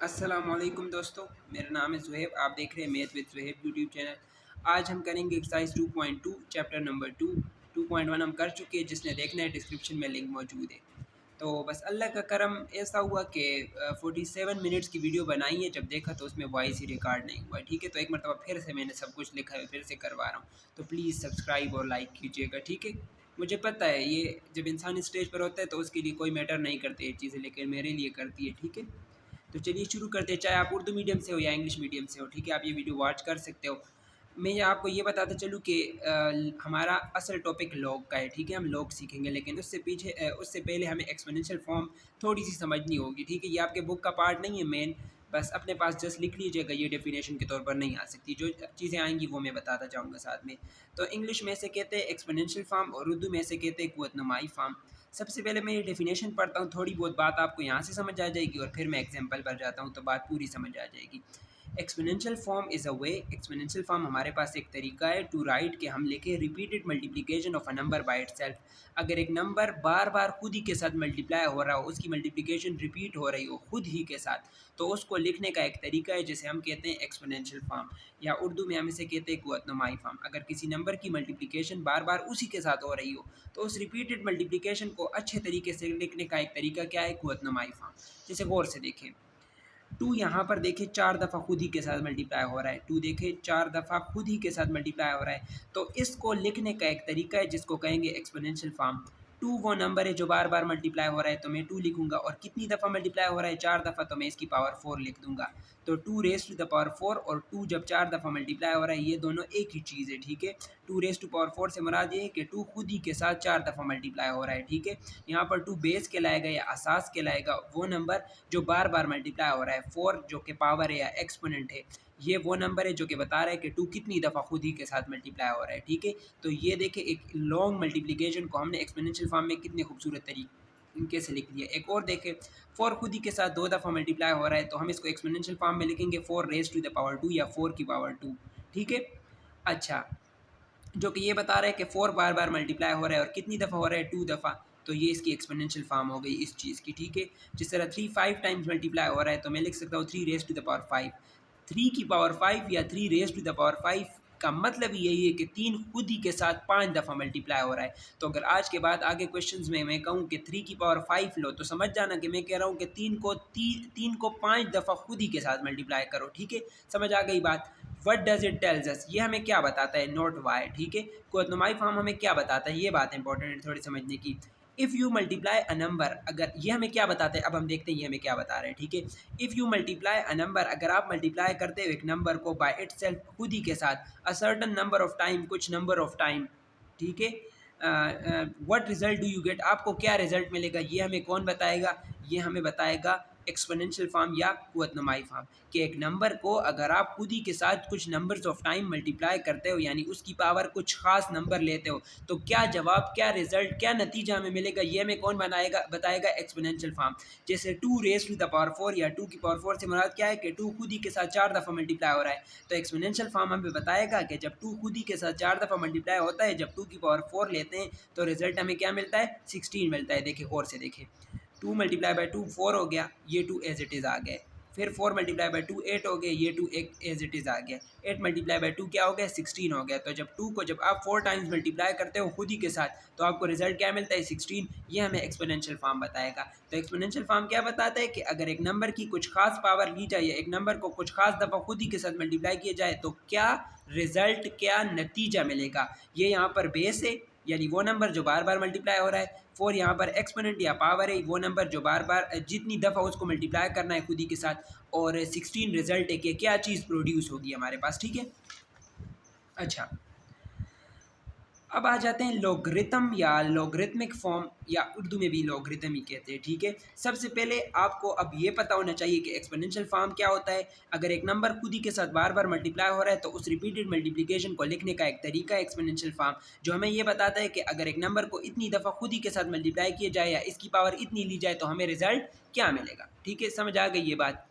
अस्सलामुअलैकुम दोस्तों, मेरा नाम है ज़ुहैब। आप देख रहे हैं math with Zuhaib YouTube channel. आज हम करेंगे एक्सरसाइज 2.2 चैप्टर नंबर 2। 2.1 हम कर चुके हैं, जिसने देखना है डिस्क्रिप्शन में लिंक मौजूद है। तो बस अल्लाह का करम ऐसा हुआ कि 47 मिनट्स की वीडियो बनाई है। जब देखा तो उसमें वॉइस ही रिकॉर्ड नहीं हुआ। ठीक है, तो एक मरतबा फिर से मैंने सब कुछ लिखा है, फिर से करवा रहा हूँ। तो प्लीज़ सब्सक्राइब और लाइक कीजिएगा। ठीक है, मुझे पता है ये जब इंसान स्टेज पर होता है तो उसके लिए कोई मैटर नहीं करती ये चीज़ें, लेकिन मेरे लिए करती है। ठीक है, तो चलिए शुरू करते हैं। चाहे आप उर्दू मीडियम से हो या इंग्लिश मीडियम से हो, ठीक है, आप ये वीडियो वॉच कर सकते हो। मैं आपको ये बताता चलूँ कि हमारा असल टॉपिक लॉग का है। ठीक है, हम लॉग सीखेंगे, लेकिन उससे पहले हमें एक्सपोनेंशियल फॉर्म थोड़ी सी समझनी होगी। ठीक है, ये आपके बुक का पार्ट नहीं है मेन, बस अपने पास जस्ट लिख लीजिएगा। ये डेफिनेशन के तौर पर नहीं आ सकती, जो चीज़ें आएंगी वो मैं बताता जाऊँगा साथ में। तो इंग्लिश में से कहते हैं एक्सपोनेंशियल फॉर्म और उर्दू में से कहते हैं कुव्वतनुमाई फॉर्म। सबसे पहले मैं ये डेफिनेशन पढ़ता हूँ, थोड़ी बहुत बात आपको यहाँ से समझ आ जाएगी और फिर मैं एग्जांपल पर जाता हूँ तो बात पूरी समझ आ जाएगी। Exponential form is a way, exponential form हमारे पास एक तरीका है टू राइट कि हम लिखें repeated multiplication of a number by itself. अगर एक नंबर बार बार खुद ही के साथ मल्टीप्लाई हो रहा हो, उसकी मल्टीप्लिकेशन रिपीट हो रही हो खुद ही के साथ, तो उसको लिखने का एक तरीका है जिसे हम कहते हैं एक्सपोनेंशियल फॉर्म, या उर्दू में हम इसे कहते हैं कुव्वतनुमाई फॉर्म। अगर किसी नंबर की मल्टीप्लिकेशन बार बार उसी के साथ हो रही हो, तो उस रिपीटेड मल्टीप्लिकेशन को अच्छे तरीके से लिखने का एक तरीका क्या है, कुव्वतनुमाई फॉर्म। जैसे गौर से देखें, टू यहाँ पर देखें 4 दफ़ा खुद ही के साथ मल्टीप्लाई हो रहा है। टू देखें 4 दफ़ा खुद ही के साथ मल्टीप्लाई हो रहा है, तो इसको लिखने का एक तरीका है जिसको कहेंगे एक्सपोनेंशियल फॉर्म। टू वो नंबर है जो बार बार मल्टीप्लाई हो रहा है, तो मैं 2 लिखूंगा, और कितनी दफ़ा मल्टीप्लाई हो रहा है, 4 दफ़ा, तो मैं इसकी पावर 4 लिख दूंगा। तो 2 रेस टू द पावर 4 और 2 जब 4 दफ़ा मल्टीप्लाई हो रहा है, ये दोनों एक ही चीज़ है। ठीक है, 2 रेस टू पावर 4 से मुराद ये है कि 2 खुद ही के साथ 4 दफ़ा मल्टीप्लाई हो रहा है। ठीक है, यहाँ पर 2 बेस कहलाएगा या असास कहलाएगा वो नंबर जो बार बार मल्टीप्लाई हो रहा है। 4 जो कि पावर है या एक्सपोनेंट है, ये वो नंबर है जो कि बता रहा है कि 2 कितनी दफ़ा खुद ही के साथ मल्टीप्लाई हो रहा है। ठीक है, तो ये देखें एक लॉन्ग मल्टीप्लिकेशन को हमने एक्सपोनेंशियल फॉर्म में कितने खूबसूरत तरीके से लिख लिया। एक और देखें, 4 खुद ही के साथ 2 दफ़ा मल्टीप्लाई हो रहा है, तो हम इसको एक्सपोनेंशियल फॉर्म में लिखेंगे 4 रेज टू द पावर 2 या 4 की पावर 2। ठीक है, अच्छा, जो कि ये बता रहा है कि 4 बार बार मल्टीप्लाई हो रहा है और कितनी दफ़ा हो रहा है, 2 दफ़ा, तो ये इसकी एक्सपोनेंशियल फॉर्म हो गई इस चीज़ की। ठीक है, जिस तरह 3 5 टाइम्स मल्टीप्लाई हो रहा है, तो मैं लिख सकता हूँ 3 रेज टू द पावर 5। 3 की पावर 5 या 3 रेज टू द पावर 5 का मतलब यही है कि 3 खुद ही के साथ 5 दफ़ा मल्टीप्लाई हो रहा है। तो अगर आज के बाद आगे क्वेश्चंस में मैं कहूँ कि 3 की पावर 5 लो, तो समझ जाना कि मैं कह रहा हूँ कि 3 को 5 दफ़ा खुद ही के साथ मल्टीप्लाई करो। ठीक है, समझ आ गई बात। What does it tells us, ये हमें क्या बताता है, नॉट वाई। ठीक है, कुव्वतनुमाई फॉर्म हमें क्या बताता है, ये बात इंपॉर्टेंट है थोड़ी समझने की। If you multiply a number, अगर ये हमें क्या बताते हैं, अब हम देखते हैं ये हमें क्या बता रहे हैं। ठीक है, if you multiply a number, अगर आप मल्टीप्लाई करते हो एक नंबर को बाय इट सेल्फ खुद ही के साथ, a certain number of time, कुछ नंबर ऑफ टाइम। ठीक है, what result do you get, आपको क्या रिजल्ट मिलेगा, ये हमें कौन बताएगा, ये हमें बताएगा एक्सपोनेंशियल फॉर्म या कुव्वतनुमाई फॉर्म। कि एक नंबर को अगर आप खुद ही के साथ कुछ नंबर्स ऑफ टाइम मल्टीप्लाई करते हो, यानी उसकी पावर कुछ खास नंबर लेते हो, तो क्या जवाब, क्या रिजल्ट, क्या नतीजा हमें मिलेगा, ये हमें कौन बताएगा एक्सपोनेंशियल फॉर्म। जैसे 2 रेज टू द पावर 4 या 2 की पावर 4 से मुराद क्या है कि 2 खुद ही के साथ 4 दफ़ा मल्टीप्लाई हो रहा है, तो एक्सपोनेंशियल फॉर्म हमें बताएगा कि जब 2 खुद ही के साथ 4 दफ़ा मल्टीप्लाई होता है, जब 2 की पावर 4 लेते हैं, तो रिजल्ट हमें क्या मिलता है, 16 मिलता है। देखिए गौर से देखें, 2 मल्टीप्लाई बाई 2 4 हो गया, ये 2 एज इट इज़ आ गया। फिर 4 मल्टीप्लाई बाई 2 8 हो गया, ये 2 एक एज इट इज़ आ गया। 8 मल्टीप्लाई बाई 2 क्या हो गया, 16 हो गया। तो जब 2 को जब आप 4 टाइम्स मल्टीप्लाई करते हो खुद ही के साथ, तो आपको रिजल्ट क्या मिलता है, 16। ये हमें एक्सपोनेंशियल फॉर्म बताएगा। तो एक्सपोनेंशियल फॉर्म क्या बताता है कि अगर एक नंबर की कुछ खास पावर ली जाए, या एक नंबर को कुछ खास दफ़ा खुद ही के साथ मल्टीप्लाई किया जाए, तो क्या रिजल्ट, क्या नतीजा मिलेगा। ये यहाँ पर बेस है, यानी वो नंबर जो बार बार मल्टीप्लाई हो रहा है। 4 यहाँ पर एक्सपोनेंट या पावर है, वो नंबर जो बार बार जितनी दफ़ा उसको मल्टीप्लाई करना है खुद ही के साथ। और 16 रिजल्ट है कि क्या चीज़ प्रोड्यूस होगी हमारे पास। ठीक है, अच्छा, अब आ जाते हैं लॉगरिथम या लॉगरिथमिक फॉर्म, या उर्दू में भी लॉगरिथम ही कहते हैं। ठीक है, सबसे पहले आपको अब ये पता होना चाहिए कि एक्सपोनेंशियल फॉर्म क्या होता है। अगर एक नंबर खुद ही के साथ बार बार मल्टीप्लाई हो रहा है, तो उस रिपीटेड मल्टीप्लिकेशन को लिखने का एक तरीका है एक्सपोनेंशियल फॉर्म, जो हमें ये बताता है कि अगर एक नंबर को इतनी दफ़ा खुद ही के साथ मल्टीप्लाई किया जाए या इसकी पावर इतनी ली जाए, तो हमें रिजल्ट क्या मिलेगा। ठीक है, समझ आ गई ये बात।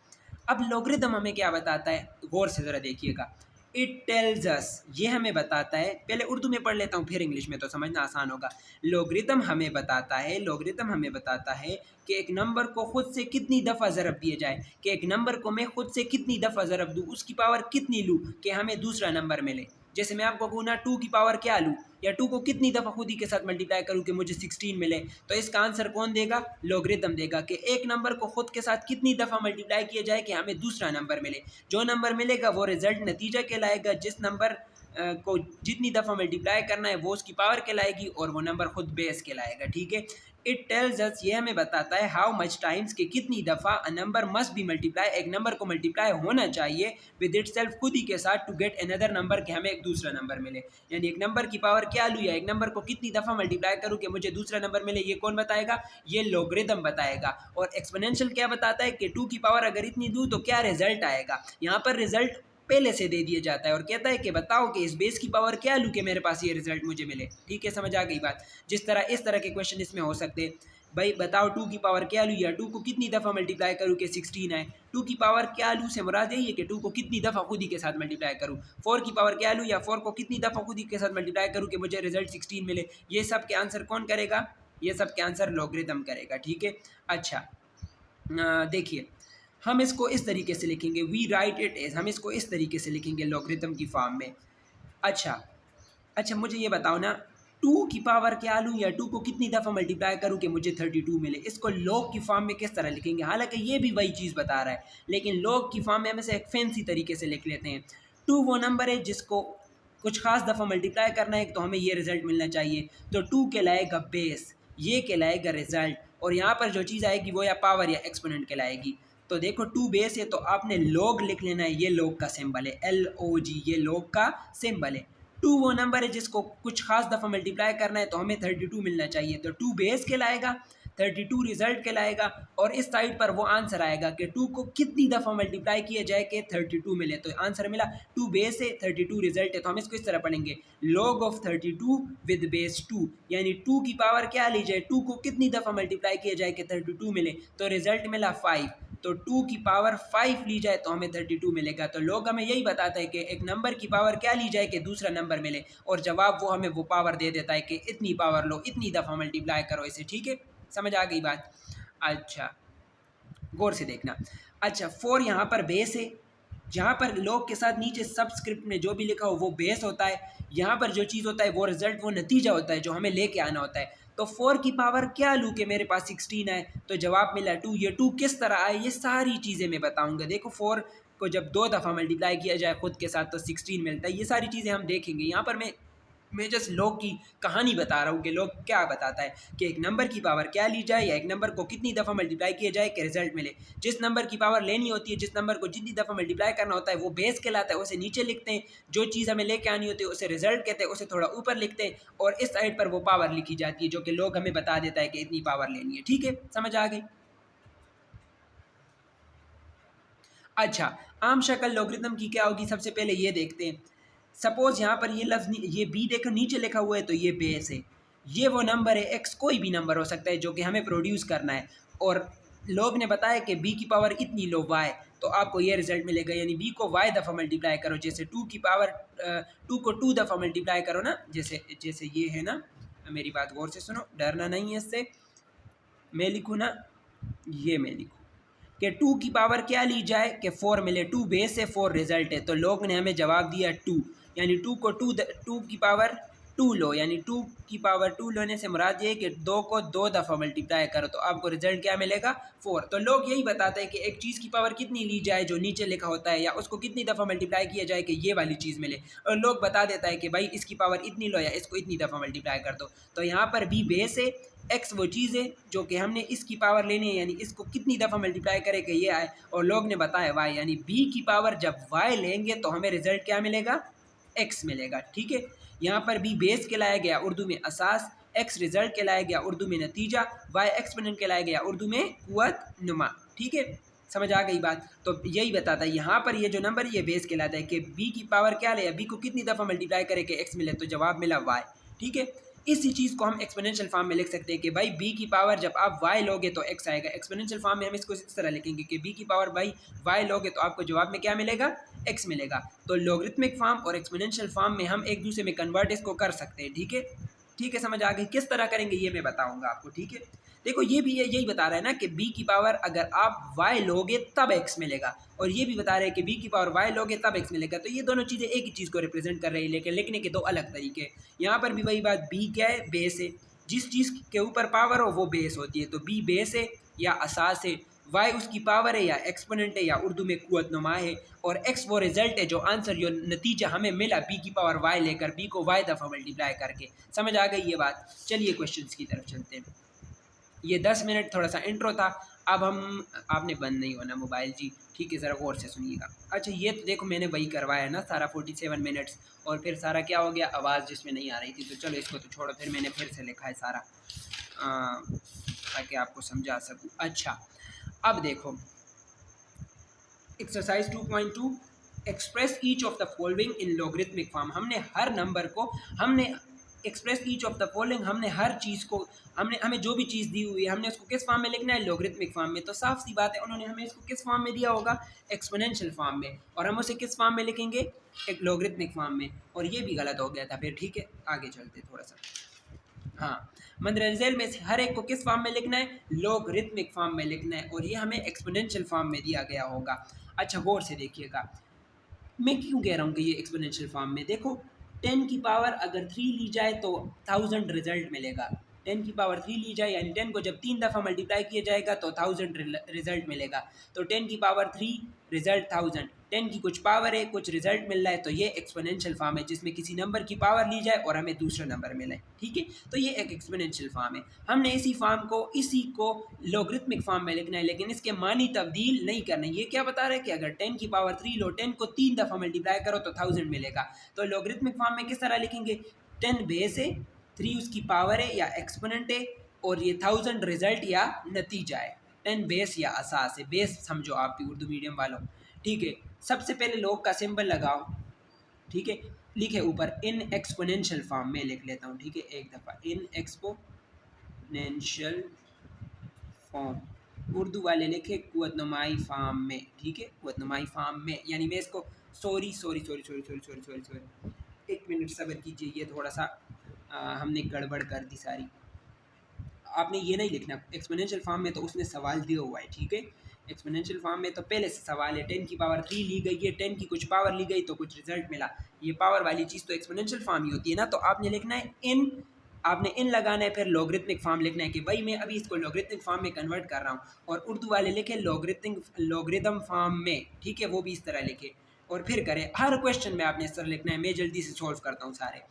अब लॉगरिथम हमें क्या बताता है, गौर से ज़रा देखिएगा। इट टेल्स अस, ये हमें बताता है, पहले उर्दू में पढ़ लेता हूँ फिर इंग्लिश में तो समझना आसान होगा। लॉगरिथम हमें बताता है, लॉगरिथम हमें बताता है कि एक नंबर को खुद से कितनी दफ़ा ज़रब दिए जाए, कि एक नंबर को मैं खुद से कितनी दफ़ा ज़रब दूँ, उसकी पावर कितनी लूँ कि हमें दूसरा नंबर मिले। जैसे मैं आपको कहूँ ना 2 की पावर क्या लूँ, या 2 को कितनी दफ़ा खुद ही के साथ मल्टीप्लाई करूँ कि मुझे 16 मिले, तो इसका आंसर कौन देगा? लॉगरिथम देगा कि एक नंबर को खुद के साथ कितनी दफ़ा मल्टीप्लाई किया जाए कि हमें दूसरा नंबर मिले। जो नंबर मिलेगा वो रिजल्ट नतीजा कहलाएगा, जिस नंबर को जितनी दफ़ा मल्टीप्लाई करना है वो उसकी पावर कहलाएगी, और वो नंबर खुद बेस कहलाएगा। ठीक है, इट टेल्स अस, ये हमें बताता है हाउ मच टाइम्स कि कितनी दफ़ा a number must be multiply, एक नंबर को मल्टीप्लाई होना चाहिए विद इट सेल्फ, खुद ही के साथ, टू गेट अनदर नंबर कि हमें एक दूसरा नंबर मिले। यानी एक नंबर की पावर क्या लूँ या एक नंबर को कितनी दफ़ा मल्टीप्लाई करूँ कि मुझे दूसरा नंबर मिले, ये कौन बताएगा? ये लॉगरिथम बताएगा। और एक्सपोनेंशियल क्या बताता है कि 2 की पावर अगर इतनी दूँ तो क्या रिजल्ट आएगा। यहाँ पर रिजल्ट पहले से दे दिया जाता है और कहता है कि बताओ कि इस बेस की पावर क्या लूँ कि मेरे पास ये रिजल्ट मुझे मिले। ठीक है, समझ आ गई बात। इस तरह के क्वेश्चन इसमें हो सकते हैं। भाई बताओ 2 की पावर क्या लूँ, या 2 को कितनी दफ़ा मल्टीप्लाई करूँ कि 16 आए। 2 की पावर क्या लूँ से मुराद यही है कि 2 को कितनी दफ़ा खुद ही के साथ मल्टीप्लाई करूँ। 4 की पावर क्या लूँ, या 4 को कितनी दफ़ा खुद ही के साथ मल्टीप्लाई करूँ कि मुझे रिजल्ट 16 मिले। ये सब के आंसर कौन करेगा? ये सब के आंसर लॉगरिथम करेगा। ठीक है, अच्छा देखिए हम इसको इस तरीके से लिखेंगे, वी राइट इट एज, हम इसको इस तरीके से लिखेंगे लॉगरिथम की फॉर्म में। अच्छा अच्छा मुझे ये बताओ ना, 2 की पावर क्या लूँ या 2 को कितनी दफ़ा मल्टीप्लाई करूँ कि मुझे 32 मिले। इसको लॉग की फॉर्म में किस तरह लिखेंगे? हालांकि ये भी वही चीज़ बता रहा है, लेकिन लॉग की फॉर्म में हम इसे एक फैंसी तरीके से लिख लेते हैं। 2 वो नंबर है जिसको कुछ खास दफ़ा मल्टीप्लाई करना है तो हमें ये रिज़ल्ट मिलना चाहिए, तो 2 कहलाएगा बेस, ये कहलाएगा रिज़ल्ट, और यहाँ पर जो चीज़ आएगी वो या पावर या एक्सपोनेंट कहलाएगी। तो देखो 2 बेस है तो आपने लॉग लिख लेना है, ये लॉग का सिंबल है, LOG, ये लॉग का सिंबल है। 2 वो नंबर है जिसको कुछ खास दफ़ा मल्टीप्लाई करना है तो हमें 32 मिलना चाहिए, तो 2 बेस कहलाएगा, 32 रिजल्ट कहलाएगा, और इस साइड पर वो आंसर आएगा कि 2 को कितनी दफ़ा मल्टीप्लाई किया जाए कि 32 मिले। तो आंसर मिला 2 बेस है, 32 रिजल्ट है, तो हम इसको इस तरह पढ़ेंगे, लॉग ऑफ 32 विद बेस 2, यानी 2 की पावर क्या ली जाए, 2 को कितनी दफ़ा मल्टीप्लाई किया जाए कि 32 मिले, तो रिजल्ट मिला 5। तो 2 की पावर 5 ली जाए तो हमें 32 मिलेगा। तो लोग हमें यही बताता है कि एक नंबर की पावर क्या ली जाए कि दूसरा नंबर मिले, और जवाब वो हमें वो पावर दे देता है कि इतनी पावर लो, इतनी दफ़ा मल्टीप्लाई करो इसे। ठीक है, समझ आ गई बात। अच्छा गौर से देखना। अच्छा 4 यहाँ पर बेस है, जहाँ पर लॉग के साथ नीचे सबस्क्रिप्ट में जो भी लिखा हो वो बेस होता है, यहाँ पर जो चीज़ होता है वो रिजल्ट, वो नतीजा होता है जो हमें लेके आना होता है। तो 4 की पावर क्या लूँ कि मेरे पास 16 आए, तो जवाब मिला 2। ये 2 किस तरह आए ये सारी चीज़ें मैं बताऊँगा। देखो 4 को जब 2 दफ़ा मल्टीप्लाई किया जाए खुद के साथ तो 16 मिलता है, ये सारी चीज़ें हम देखेंगे। यहाँ पर मैं जस्ट लॉग की कहानी बता रहा हूँ कि लॉग क्या बताता है कि एक नंबर की पावर क्या ली जाए या एक नंबर को कितनी दफ़ा मल्टीप्लाई किया जाए कि रिजल्ट मिले। जिस नंबर की पावर लेनी होती है, जिस नंबर को जितनी दफ़ा मल्टीप्लाई करना होता है वो बेस कहलाता है, उसे नीचे लिखते हैं। जो चीज़ हमें लेके आनी होती है उसे रिजल्ट कहते हैं, उसे थोड़ा ऊपर लिखते हैं, और इस साइड पर वो पावर लिखी जाती है जो कि लॉग हमें बता देता है कि इतनी पावर लेनी है। ठीक है, समझ आ गई। अच्छा आम शक्ल लॉगरिथम की क्या होगी, सबसे पहले ये देखते हैं। सपोज यहाँ पर ये लफ्ज़ ये बी देखो नीचे लिखा हुआ है तो ये बेस है, ये वो नंबर है एक्स, कोई भी नंबर हो सकता है जो कि हमें प्रोड्यूस करना है, और लोग ने बताया कि बी की पावर इतनी लो वाई, तो आपको ये रिजल्ट मिलेगा। यानी बी को वाई दफ़ा मल्टीप्लाई करो, जैसे 2 की पावर 2 को 2 दफ़ा मल्टीप्लाई करो ना, जैसे जैसे ये है ना, मेरी बात गौर से सुनो, डरना नहीं है इससे। मैं लिखूँ ना, ये मैं लिखूँ कि 2 की पावर क्या ली जाए कि 4 मिले, 2 बेस है 4 रिजल्ट है, तो लोग ने हमें जवाब दिया 2। यानी 2 को 2 की पावर 2 लो, यानी 2 की पावर 2 लेने से मुराद ये है कि 2 को 2 दफ़ा मल्टीप्लाई करो तो आपको रिजल्ट क्या मिलेगा 4। तो लोग यही बताते हैं कि एक चीज़ की पावर कितनी ली जाए जो नीचे लिखा होता है, या उसको कितनी दफ़ा मल्टीप्लाई किया जाए कि ये वाली चीज़ मिले, और लोग बता देता है कि भाई इसकी पावर इतनी लो या इसको इतनी दफ़ा मल्टीप्लाई कर दो। तो यहाँ पर बी बेस है, एक्स वो चीज़ है जो कि हमने इसकी पावर लेनी है, यानी इसको कितनी दफ़ा मल्टीप्लाई करे कि ये आए, और लोग ने बताया वाई, यानी बी की पावर जब वाई लेंगे तो हमें रिजल्ट क्या मिलेगा, एक्स मिलेगा। ठीक है, यहाँ पर बी बेस कहलाया गया उर्दू में असास, एक्स रिजल्ट कहलाया गया उर्दू में नतीजा, वाई एक्सपोनेंट कहलाया गया उर्दू में कुव्वत नुमा। ठीक है, समझ आ गई बात। तो यही बताता है यहाँ पर ये जो नंबर ये बेस कहलाता है कि बी की पावर क्या ले, बी को कितनी दफ़ा मल्टीप्लाई करे कि एक्स मिले, तो जवाब मिला वाई। ठीक है, इसी चीज़ को हम एक्सपोनेंशियल फॉर्म में लिख सकते हैं कि भाई b की पावर जब आप y लोगे तो x आएगा। एक्सपोनेंशियल फॉर्म में हम इसको इस तरह लिखेंगे कि b की पावर भाई y लोगे तो आपको जवाब में क्या मिलेगा, x मिलेगा। तो लॉगरिथमिक फॉर्म और एक्सपोनेंशियल फॉर्म में हम एक दूसरे में कन्वर्ट इसको कर सकते हैं। ठीक है, ठीक है, समझ आ गई। किस तरह करेंगे ये मैं बताऊंगा आपको। ठीक है, देखो ये भी है, यही बता रहा है ना कि b की पावर अगर आप y लोगे तब x मिलेगा, और ये भी बता रहे हैं कि b की पावर y लोगे तब x मिलेगा। तो ये दोनों चीज़ें एक ही चीज़ को रिप्रेजेंट कर रही है, लेकिन लिखने के दो अलग तरीके। यहाँ पर भी वही बात, b क्या है, बेस है। जिस चीज़ के ऊपर पावर हो वो बेस होती है, तो b बेस है या असास है, y उसकी पावर है या एक्सपोनेंट है या उर्दू में कुव्वत नुमा है, और x वो रिजल्ट है, जो आंसर जो नतीजा हमें मिला b की पावर y लेकर, b को y दफ़ा मल्टीप्लाई करके। समझ आ गई ये बात। चलिए क्वेश्चंस की तरफ चलते हैं। ये 10 मिनट थोड़ा सा इंट्रो था। अब हम, आपने बंद नहीं होना मोबाइल जी, ठीक है, ज़रा गौर से सुनिएगा। अच्छा ये तो देखो मैंने वही करवाया ना सारा 47 मिनट्स, और फिर सारा क्या हो गया, आवाज़ जिसमें नहीं आ रही थी, तो चलो इसको तो छोड़ो, फिर मैंने फिर से लिखा है सारा ताकि आपको समझा सकूँ। अच्छा अब देखो exercise 2.2, express each of the following in logarithmic form. हमने हर नंबर को, हमने express each of the following, हमने हर चीज़ को, हमने हमें जो भी चीज़ दी हुई है हमने उसको किस फॉर्म में लिखना है, लॉगरिथमिक फॉर्म में। तो साफ सी बात है उन्होंने हमें इसको किस फॉर्म में दिया होगा, एक्सपोनेंशियल फॉर्म में, और हम उसे किस फॉर्म में लिखेंगे, एक लॉगरिथमिक फॉर्म में। और ये भी गलत हो गया था फिर। ठीक है, आगे चलते थोड़ा सा। हाँ, मंदरजेल में से हर एक को किस फॉर्म में लिखना है, लॉगरिथमिक फॉर्म में लिखना है, और ये हमें एक्सपोनेंशियल फॉर्म में दिया गया होगा। अच्छा गौर से देखिएगा, मैं क्यों कह रहा हूँ कि ये एक्सपोनेंशियल फॉर्म में, देखो 10 की पावर अगर 3 ली जाए तो 1000 रिजल्ट मिलेगा। 10 की पावर 3 ली जाए यानी 10 को जब 3 दफ़ा मल्टीप्लाई किया जाएगा तो 1000 रिजल्ट मिलेगा। तो 10 की पावर 3 रिजल्ट 1000, 10 की कुछ पावर है, कुछ रिजल्ट मिल रहा है, तो ये एक्सपोनेंशियल फॉर्म है जिसमें किसी नंबर की पावर ली जाए और हमें दूसरा नंबर मिले। ठीक है, तो ये एक एक्सपोनेंशियल फॉर्म है। हमने इसी को लॉगरिथमिक फॉर्म में लिखना है, लेकिन इसके मानी तब्दील नहीं करना है। ये क्या बता रहा है कि अगर 10 की पावर 3 लो, 10 को 3 दफ़ा मल्टीप्लाई करो तो 1000 मिलेगा। तो लॉगरिथमिक फॉर्म में किस तरह लिखेंगे, 10 बेस है, 3 उसकी पावर है या एक्सपोनेंट है, और ये 1000 रिजल्ट या नतीजा है। 10 बेस या असास है, बेस समझो आप भी उर्दू मीडियम वालों। ठीक है, सबसे पहले लॉग का सिंबल लगाओ। ठीक है, लिखे ऊपर इन एक्सपोनेंशियल फॉर्म में लिख लेता हूँ। ठीक है, एक दफ़ा इन एक्सपोनेंशियल फॉर्म, उर्दू वाले लिखे कुव्वतनुमाई फॉर्म में। ठीक है, कुव्वतनुमाई फॉर्म में, यानी मैं इसको sorry sorry sorry sorry sorry sorry sorry sorry एक मिनट सब्र कीजिए, ये थोड़ा सा हमने गड़बड़ कर दी सारी। आपने ये नहीं लिखना, एक्सपोनेंशियल फॉर्म में तो उसने सवाल दिया हुआ है। ठीक है, एक्सपोनेंशियल फॉर्म में तो पहले से सवाल है, 10 की पावर 3 ली गई है, 10 की कुछ पावर ली गई तो कुछ रिजल्ट मिला। ये पावर वाली चीज़ तो एक्सपोनेंशियल फॉर्म ही होती है ना। तो आपने लिखना है इन, आपने इन लगाना है, फिर लॉगरिथमिक फॉर्म लिखना है कि भाई मैं अभी इसको लॉगरिथमिक फॉर्म में कन्वर्ट कर रहा हूँ, और उर्दू वाले लिखे लॉगरिथम फॉर्म में। ठीक है, वो भी इस तरह लिखे और फिर करें। हर क्वेश्चन में आपने इस तरह लिखना है, मैं जल्दी से सॉल्व करता हूँ सारे।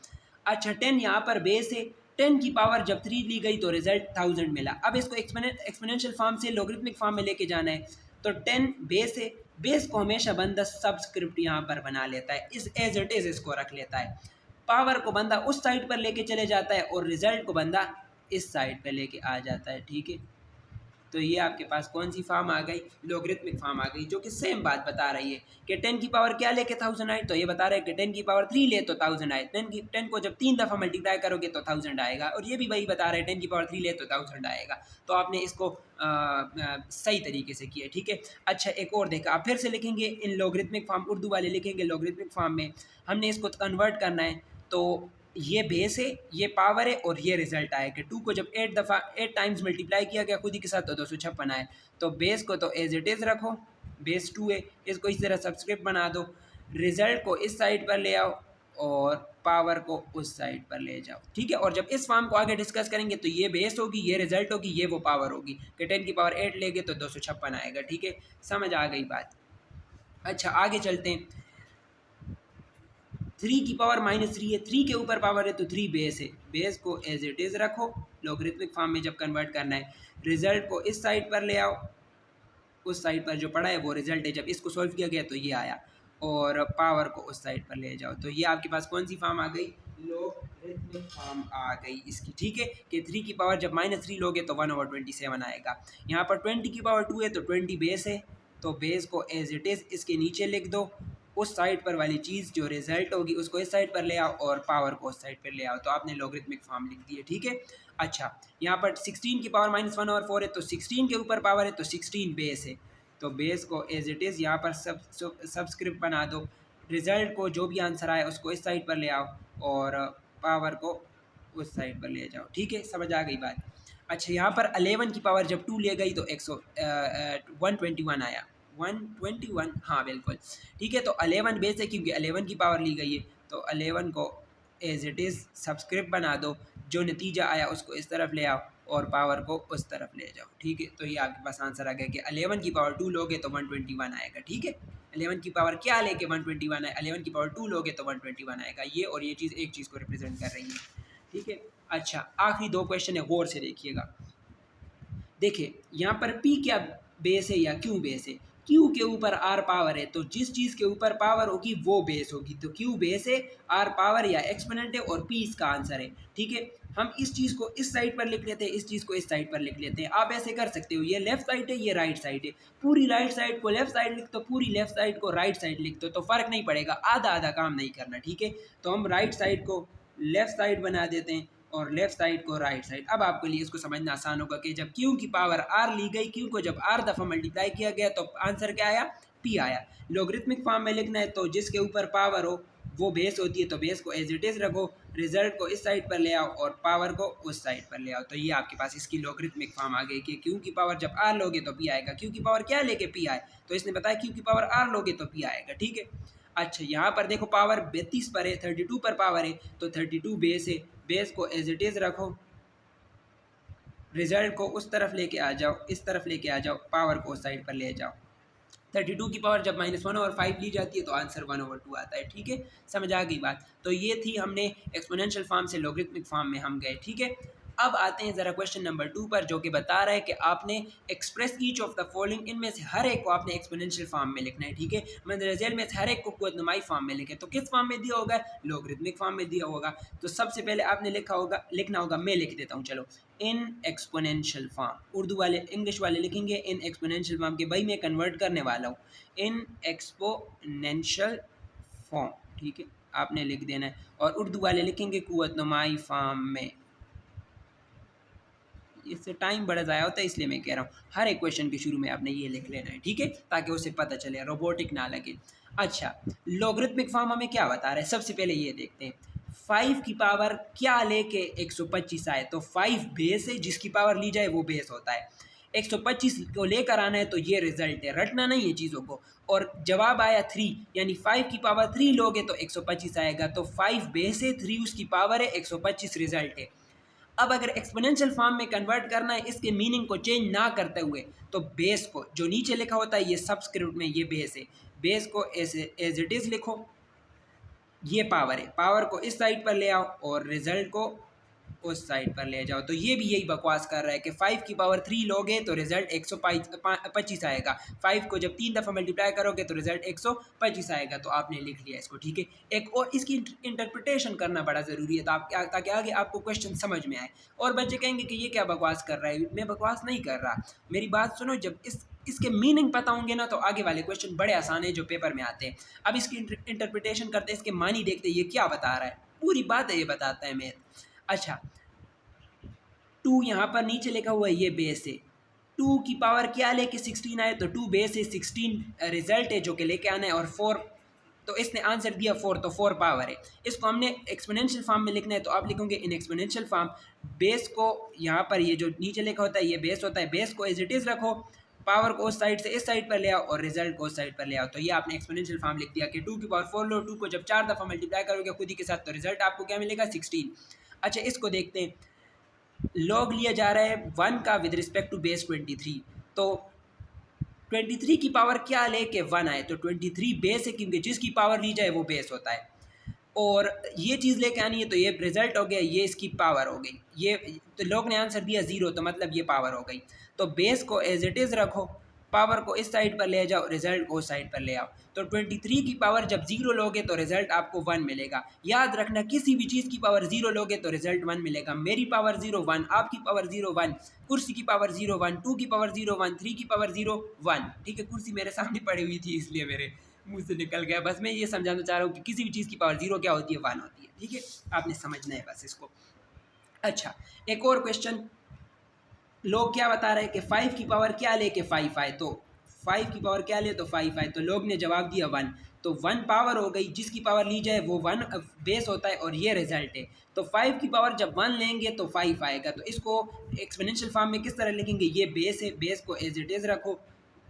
अच्छा 10 यहाँ पर बेस है, 10 की पावर जब 3 ली गई तो रिजल्ट 1000 मिला। अब इसको एक्सपोनेंशियल फॉर्म से लॉगरिथमिक फॉर्म में लेके जाना है, तो 10 बेस है, बेस को हमेशा बंदा सबस्क्रिप्ट यहाँ पर बना लेता है, इस एज इट इज़ इसको रख लेता है। पावर को बंदा उस साइड पर लेके चले जाता है और रिजल्ट को बंदा इस साइड पर लेके आ जाता है। ठीक है, तो ये आपके पास कौन सी फॉर्म आ गई, लॉगरिथमिक फॉर्म आ गई, जो कि सेम बात बता रही है कि 10 की पावर क्या लेके 1000 आए, तो ये बता रहे हैं कि 10 की पावर 3 ले तो 1000 आए, 10 को जब 3 दफ़ा मल्टीप्लाई करोगे तो 1000 आएगा, और ये भी वही बता रहे हैं 10 की पावर 3 ले तो 1000 आएगा। तो आपने इसको सही तरीके से किया। ठीक है, अच्छा एक और देखा, आप फिर से लिखेंगे इन लॉगरिथमिक फॉर्म, उर्दू वाले लिखेंगे लॉगरिथमिक फॉर्म में। हमने इसको कन्वर्ट करना है, तो ये बेस है, ये पावर है, और ये रिजल्ट आया कि 2 को जब 8 टाइम्स मल्टीप्लाई किया गया खुद ही के साथ तो 256 आए। तो बेस को तो एज इट इज़ रखो, बेस 2 है, इसको इस तरह सबस्क्रिप्ट बना दो, रिजल्ट को इस साइड पर ले आओ और पावर को उस साइड पर ले जाओ। ठीक है, और जब इस फॉर्म को आगे डिस्कस करेंगे तो ये बेस होगी, ये रिजल्ट होगी, ये वो पावर होगी कि 10 की पावर 8 लेंगे तो 256 आएगा। ठीक है, समझ आ गई बात। अच्छा आगे चलते हैं, 3 की पावर -3 है, 3 के ऊपर पावर है तो 3 बेस है, बेस को एज इट इज़ रखो, लॉगरिथमिक फॉर्म में जब कन्वर्ट करना है, रिजल्ट को इस साइड पर ले आओ, उस साइड पर जो पड़ा है वो रिजल्ट है, जब इसको सॉल्व किया गया तो ये आया, और पावर को उस साइड पर ले जाओ, तो ये आपके पास कौन सी फॉर्म आ गई, लॉगरिथमिक फॉर्म आ गई इसकी। ठीक है, कि 3 की पावर जब -3 लोगे तो 1/27 आएगा। यहाँ पर 20 की पावर 2 है तो 20 बेस है, तो बेस को एज इट इज़ इसके नीचे लिख दो, उस साइड पर वाली चीज़ जो रिजल्ट होगी उसको इस साइड पर ले आओ और पावर को उस साइड पर ले आओ। तो आपने लॉगरिथमिक फॉर्म लिख दी है, ठीक है। अच्छा, यहाँ पर 16 की पावर -1/4 है, तो 16 के ऊपर पावर है तो 16 बेस है, तो बेस को एज इट इज़ यहाँ पर सबस्क्रिप्ट बना दो। रिजल्ट को जो भी आंसर आए उसको इस साइड पर ले आओ और पावर को उस साइड पर ले जाओ, ठीक है। समझ आ गई बात। अच्छा, यहाँ पर 11 की पावर जब 2 ले गई तो 121 आया, 121, हाँ बिल्कुल, ठीक है। तो 11 बेस है क्योंकि 11 की पावर ली गई है, तो 11 को एज इट इज़ सबस्क्रिप्ट बना दो, जो नतीजा आया उसको इस तरफ ले आओ और पावर को उस तरफ ले जाओ, ठीक है। तो ये आपके पास आंसर आ गया कि 11 की पावर 2 लोगे तो 121 आएगा, ठीक है। 11 की पावर क्या लेके 121 आए, 11 की पावर 2 लोगे तो 121 आएगा। ये और ये चीज़ एक चीज़ को रिप्रेजेंट कर रही है, ठीक है। अच्छा, आखिरी 2 क्वेश्चन है, गौर से देखिएगा। देखिए यहाँ पर P क्या बेस है या Q बेस है, Q के ऊपर R पावर है, तो जिस चीज़ के ऊपर पावर होगी वो बेस होगी। तो Q बेस है, R पावर या एक्सपोनेंट है और P इसका आंसर है, ठीक है। हम इस चीज़ को इस साइड पर लिख लेते हैं, इस चीज़ को इस साइड पर लिख लेते हैं। आप ऐसे कर सकते हो, ये लेफ्ट साइड है, ये राइट साइड है, पूरी राइट साइड को लेफ्ट साइड लिख दो, पूरी लेफ्ट साइड को राइट साइड लिख दो, तो फ़र्क नहीं पड़ेगा, आधा आधा काम नहीं करना, ठीक है। तो हम राइट साइड को लेफ्ट साइड बना देते हैं और लेफ्ट साइड को राइट साइड। अब आपके लिए इसको समझना आसान होगा कि जब Q की पावर R ली गई, Q को जब R दफ़ा मल्टीप्लाई किया गया तो आंसर क्या आया, P आया। लॉगरिथमिक फॉर्म में लिखना है तो जिसके ऊपर पावर हो वो बेस होती है, तो बेस को एज इट इज़ रखो, रिजल्ट को इस साइड पर ले आओ और पावर को उस साइड पर ले आओ। तो ये आपके पास इसकी लॉगरिथमिक फॉर्म आ गई कि Q की पावर जब R लोगे तो P आएगा। Q की पावर क्या लेके P आए, तो इसने बताया Q की पावर R लोगे तो P आएगा, ठीक है। अच्छा, यहाँ पर देखो पावर 32 पर है, 32 पर पावर है, तो 32 बेस है, बेस को एज इट इज़ रखो, रिजल्ट को उस तरफ लेके आ जाओ, इस तरफ लेके आ जाओ, पावर को उस साइड पर ले जाओ। 32 की पावर जब -1/5 ली जाती है तो आंसर 1/2 आता है, ठीक है। समझ आ गई बात। तो ये थी, हमने एक्सपोनेंशियल फॉर्म से लॉगरिथमिक फॉर्म में हम गए, ठीक है। अब आते हैं ज़रा क्वेश्चन नंबर 2 पर, जो कि बता रहा है कि आपने express each of the following, इनमें से हर एक को आपने एक्सपोनेंशियल फॉर्म में लिखना है, ठीक है। मंदरजेल में से हर एक को कुव्वतनुमाई फॉर्म में लिखे, तो किस फॉर्म में दिया होगा, लॉगरिथमिक फॉर्म में दिया होगा। तो सबसे पहले आपने लिखना होगा, मैं लिख देता हूँ, चलो, इन एक्सपोनेंशियल फॉर्म। उर्दू वाले, इंग्लिश वाले लिखेंगे इन एक्सपोनेंशियल फॉर्म के, भाई मैं कन्वर्ट करने वाला हूँ, इन एक्सपोनेंशियल फॉर्म, ठीक है, आपने लिख देना है। और उर्दू वाले लिखेंगे कुव्वतनुमाई फॉर्म में। इससे टाइम बड़ा ज़ाया होता है, इसलिए मैं कह रहा हूँ हर एक क्वेश्चन के शुरू में आपने ये लिख लेना है, ठीक है, ताकि उसे पता चले, रोबोटिक ना लगे। अच्छा, लॉगरिथमिक फॉर्म हमें क्या बता रहा है, सबसे पहले ये देखते हैं। 5 की पावर क्या लेके 125 आए, तो 5 बेस है, जिसकी पावर ली जाए वो बेस होता है। 125 को लेकर आना है तो ये रिजल्ट है, रटना नहीं है चीज़ों को। और जवाब आया 3, यानी 5 की पावर 3 लोगे तो 125 आएगा। तो 5 बेस है, 3 उसकी पावर है, 125 रिजल्ट है। अब अगर एक्सपोनेंशियल फॉर्म में कन्वर्ट करना है, इसके मीनिंग को चेंज ना करते हुए, तो बेस को जो नीचे लिखा होता है ये सबस्क्रिप्ट में, ये बेस है, बेस को एज इट इज़ लिखो, ये पावर है, पावर को इस साइड पर ले आओ और रिजल्ट को उस साइड पर ले जाओ। तो ये भी यही बकवास कर रहा है कि 5 की पावर 3 लोगे तो रिजल्ट 125 आएगा, 5 को जब 3 दफ़ा मल्टीप्लाई करोगे तो रिजल्ट 125 आएगा। तो आपने लिख लिया इसको, ठीक है। एक और इसकी इंटरप्रिटेशन करना बड़ा ज़रूरी है, ताकि आगे आपको क्वेश्चन समझ में आए। और बच्चे कहेंगे कि ये क्या बकवास कर रहा है, मैं बकवास नहीं कर रहा, मेरी बात सुनो। जब इसके मीनिंग पता होंगे ना तो आगे वाले क्वेश्चन बड़े आसान है जो पेपर में आते हैं। अब इसकी इंटरप्रिटेशन करते, इसके मानी देखते, ये क्या बता रहा है, पूरी बात है ये बताता है मैथ। अच्छा, 2 यहाँ पर नीचे लिखा हुआ है, ये बेस है, 2 की पावर क्या लेके 16 आए, तो 2 बेस है, 16 रिजल्ट है जो कि लेके आना है, और 4, तो इसने आंसर दिया 4, तो 4 पावर है। इसको हमने एक्सपोनेंशियल फॉर्म में लिखना है, तो आप लिखोगे इन एक्सपोनेंशियल फॉर्म, बेस को यहाँ पर ये जो नीचे लिखा होता है ये बेस होता है, बेस को एज इट इज़ रखो, पावर को उस साइड से इस साइड पर ले आओ और रिजल्ट को उस साइड पर ले आओ। तो ये आपने एक्सपोनेंशियल फॉर्म लिख दिया कि 2 की पावर 4 लो, 2 को जब 4 दफ़ा मल्टीप्लाई करोगे खुद ही के साथ, तो रिजल्ट आपको क्या मिलेगा, 16। अच्छा, इसको देखते हैं, लॉग लिया जा रहा है 1 का विद रिस्पेक्ट टू बेस 23, तो 23 की पावर क्या लेके 1 आए, तो 23 बेस है, क्योंकि जिसकी पावर ली जाए वो बेस होता है। और ये चीज़ लेके आनी है, तो ये रिजल्ट हो गया, ये इसकी पावर हो गई, ये तो लोग ने आंसर दिया 0, तो मतलब ये पावर हो गई। तो बेस को एज इट इज़ रखो, पावर को इस साइड पर ले जाओ, रिजल्ट को उस साइड पर ले आओ। तो 23 की पावर जब 0 लोगे तो रिजल्ट आपको 1 मिलेगा। याद रखना, किसी भी चीज़ की पावर 0 लोगे तो रिजल्ट 1 मिलेगा। मेरी पावर 0 1, आपकी पावर 0 1, कुर्सी की पावर 0 1, 2 की पावर 0 1, 3 की पावर 0 1, ठीक है। कुर्सी मेरे सामने पड़ी हुई थी इसलिए मेरे मुंह से निकल गया। बस मैं ये समझाना चाह रहा हूँ कि किसी भी चीज़ की पावर 0 क्या होती है, 1 होती है। ठीक है, आपने समझना है बस इसको। अच्छा, एक और क्वेश्चन, लोग क्या बता रहे हैं कि 5 की पावर क्या ले के 5 आए, तो 5 की पावर क्या ले तो 5 आए, तो लोग ने जवाब दिया 1। तो 1 पावर हो गई, जिसकी पावर ली जाए वो 1 बेस होता है, और ये रिजल्ट है। तो 5 की पावर जब 1 लेंगे तो 5 आएगा। तो इसको एक्सपोनेंशियल फॉर्म में किस तरह लिखेंगे, ये बेस है, बेस को एज इट इज़ रखो,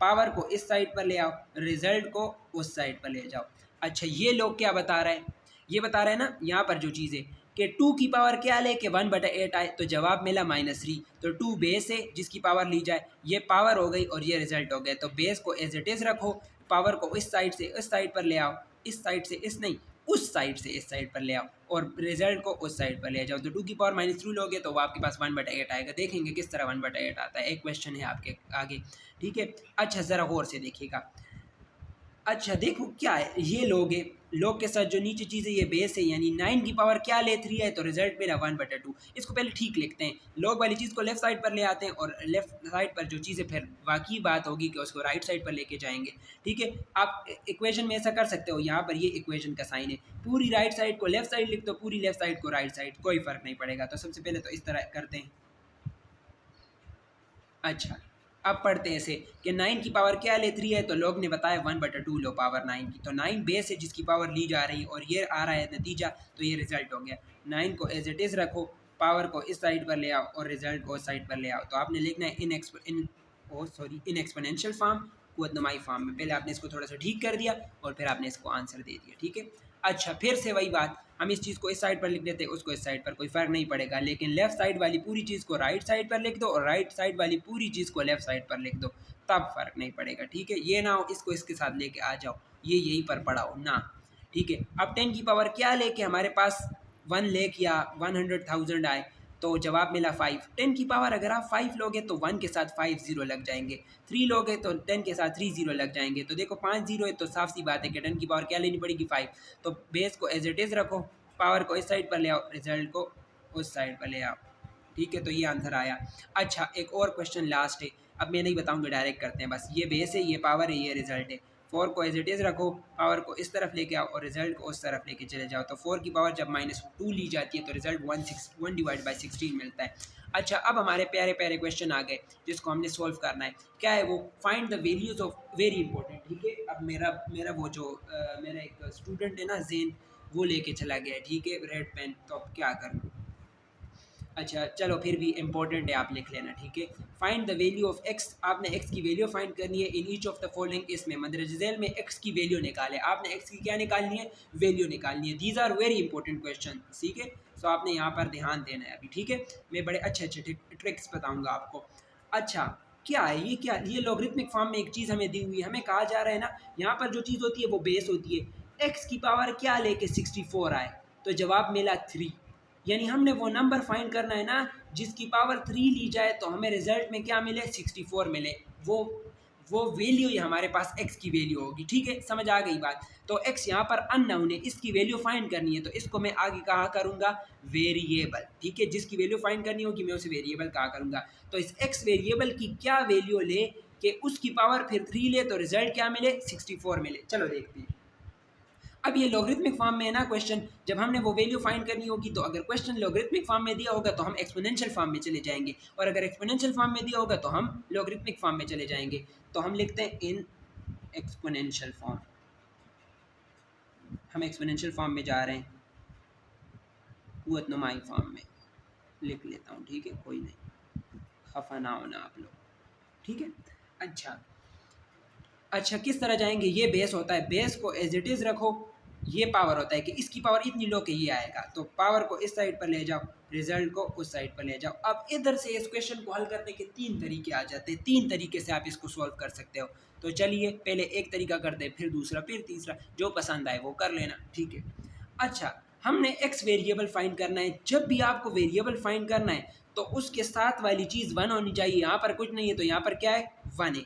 पावर को इस साइड पर ले आओ, रिजल्ट को उस साइड पर ले जाओ। अच्छा, ये लोग क्या बता रहे हैं, ये बता रहे हैं ना यहाँ पर जो चीज़ है कि 2 की पावर क्या ले के 1/8 आए, तो जवाब मिला -3। तो 2 बेस है, जिसकी पावर ली जाए, ये पावर हो गई और ये रिजल्ट हो गया। तो बेस को एज इट इज़ रखो, पावर को इस साइड से इस साइड पर ले आओ, इस साइड से इस नहीं, उस साइड से इस साइड पर ले आओ, और रिजल्ट को उस साइड पर ले जाओ। तो 2 की पावर -3 लोगे तो वो आपके पास 1/8 आएगा। देखेंगे किस तरह 1/8 आता है। एक क्वेश्चन है आपके आगे, ठीक है। अच्छा, ज़रा गौर से देखिएगा। अच्छा देखो क्या है, ये लोग है, लोग के साथ जो नीचे चीज़ है ये बेस है, यानी 9 की पावर क्या ले 3 है, तो रिजल्ट मेरा 1/2। इसको पहले ठीक लिखते हैं, लोग वाली चीज़ को लेफ्ट साइड पर ले आते हैं, और लेफ्ट साइड पर जो चीज़ है फिर बाकी बात होगी कि उसको राइट साइड पर लेके जाएंगे। ठीक है, आप इक्वेशन में ऐसा कर सकते हो, यहाँ पर ये इक्वेशन का साइन है, पूरी राइट साइड को लेफ्ट साइड लिख दो, पूरी लेफ्ट साइड को राइट साइड, कोई फ़र्क नहीं पड़ेगा। तो सबसे पहले तो इस तरह करते हैं। अच्छा, अब पढ़ते हैं इसे कि 9 की पावर क्या ले 3 है, तो लोग ने बताया 1/2 लो पावर 9 की। तो 9 बेस है जिसकी पावर ली जा रही है, और ये आ रहा है नतीजा, तो ये रिजल्ट हो गया। 9 को एज इट इज़ रखो, पावर को इस साइड पर ले आओ, और रिजल्ट को उस साइड पर ले आओ। तो आपने लिखना है इन एक्सपोनेंशियल फॉर्म, कुव्वतनुमाई फॉर्म में। पहले आपने इसको थोड़ा सा ठीक कर दिया, और फिर आपने इसको आंसर दे दिया। ठीक है, अच्छा फिर से वही बात, हम इस चीज़ को इस साइड पर लिख देते हैं, उसको इस साइड पर, कोई फ़र्क नहीं पड़ेगा। लेकिन लेफ़्ट साइड वाली पूरी चीज़ को राइट साइड पर लिख दो, और राइट साइड वाली पूरी चीज़ को लेफ़्ट साइड पर लिख दो, तब फ़र्क नहीं पड़ेगा। ठीक है, ये ना हो इसको इसके साथ लेके आ जाओ, ये यहीं पर पड़ा हो ना। ठीक है, अब 10 की पावर क्या लेके हमारे पास 1 लेख या 100,000 आए, तो जवाब मिला 5। 10 की पावर अगर आप 5 लोगे तो 1 के साथ 5 ज़ीरो लग जाएंगे, 3 लोगे तो 10 के साथ 3 ज़ीरो लग जाएंगे। तो देखो 5 ज़ीरो है, तो साफ सी बात है कि 10 की पावर क्या लेनी पड़ेगी, 5। तो बेस को एज इट इज़ रखो, पावर को इस साइड पर ले आओ, रिजल्ट को उस साइड पर ले आओ। ठीक है, तो ये आंसर आया। अच्छा, एक और क्वेश्चन लास्ट है, अब मैं नहीं बताऊंगा, डायरेक्ट करते हैं बस। ये बेस है, ये पावर है, ये रिजल्ट है। 4 को एज इट इज़ रखो, पावर को इस तरफ लेके आओ, और रिजल्ट को उस तरफ लेके चले जाओ। तो 4 की पावर जब -2 ली जाती है, तो रिजल्ट 1/16 मिलता है। अच्छा, अब हमारे प्यारे प्यारे क्वेश्चन आ गए, जिसको हमने सोल्व करना है। क्या है वो, find the values of, very important. ठीक है, अब मेरा वो जो मेरा एक स्टूडेंट है ना ज़ेन, वो लेके चला गया है। ठीक है, रेड पेन, तो अब क्या करूँ। अच्छा चलो, फिर भी इंपॉर्टेंट है, आप लिख लेना। ठीक है, find the value of x, आपने एक्स की वैल्यू फाइंड करनी है in each of the following. इसमें मंदरज झैल में एक्स की वैल्यू निकाले, आपने एक्स की क्या निकालनी है, वैल्यू निकालनी है। These are very important question. ठीक है, सो आपने यहाँ पर ध्यान देना है अभी। ठीक है, मैं बड़े अच्छे अच्छे ट्रिक्स बताऊँगा आपको। अच्छा, क्या है ये, क्या ये लॉगरिथमिक फॉर्म में एक चीज़ हमें दी हुई है, हमें कहा जा रहा है ना, यहाँ पर जो चीज़ होती है वो बेस होती है। एक्स की पावर क्या लेके 64 आए, तो जवाब मिला 3। यानी हमने वो नंबर फाइंड करना है ना जिसकी पावर 3 ली जाए, तो हमें रिजल्ट में क्या मिले, 64 मिले। वो वैल्यू ही हमारे पास x की वैल्यू होगी। ठीक है, समझ आ गई बात। तो x यहाँ पर अननोन है, इसकी वैल्यू फाइंड करनी है, तो इसको मैं आगे कहा करूँगा वेरिएबल। ठीक है, जिसकी वैल्यू फाइंड करनी होगी मैं उसे वेरिएबल कहा करूँगा। तो इस x वेरिएबल की क्या वैल्यू ले कि उसकी पावर फिर 3 ले, तो रिजल्ट क्या मिले, 64 मिले। चलो देखते हैं। अब ये लॉगरिथमिक फॉर्म में है ना क्वेश्चन, जब हमने वो वैल्यू फाइंड करनी होगी, तो अगर क्वेश्चन लॉगरिथमिक फॉर्म में दिया होगा तो हम एक्सपोनेंशियल फॉर्म में चले जाएंगे, और अगर एक्सपोनेंशियल फॉर्म में दिया होगा तो हम लॉगरिथमिक फॉर्म में चले जाएंगे। तो हम लिखते हैं इन एक्सपोनेंशियल फॉर्म, हम एक्सपोनेंशियल फॉर्म में जा रहे हैं, कुव्वतनुमाई फॉर्म में लिख लेता हूँ। ठीक है, कोई नहीं, खफा ना होना आप लोग। ठीक है, अच्छा किस तरह जाएंगे, ये बेस होता है, बेस को एज इट इज़ रखो, ये पावर होता है कि इसकी पावर इतनी लो कि ये आएगा, तो पावर को इस साइड पर ले जाओ, रिजल्ट को उस साइड पर ले जाओ। अब इधर से इस क्वेश्चन को हल करने के 3 तरीके आ जाते हैं, 3 तरीके से आप इसको सॉल्व कर सकते हो। तो चलिए पहले एक तरीका करते हैं, फिर दूसरा, फिर तीसरा, जो पसंद आए वो कर लेना। ठीक है, अच्छा हमने एक्स वेरिएबल फाइंड करना है। जब भी आपको वेरिएबल फाइंड करना है तो उसके साथ वाली चीज़ 1 होनी चाहिए। यहाँ पर कुछ नहीं है, तो यहाँ पर क्या है, 1 है।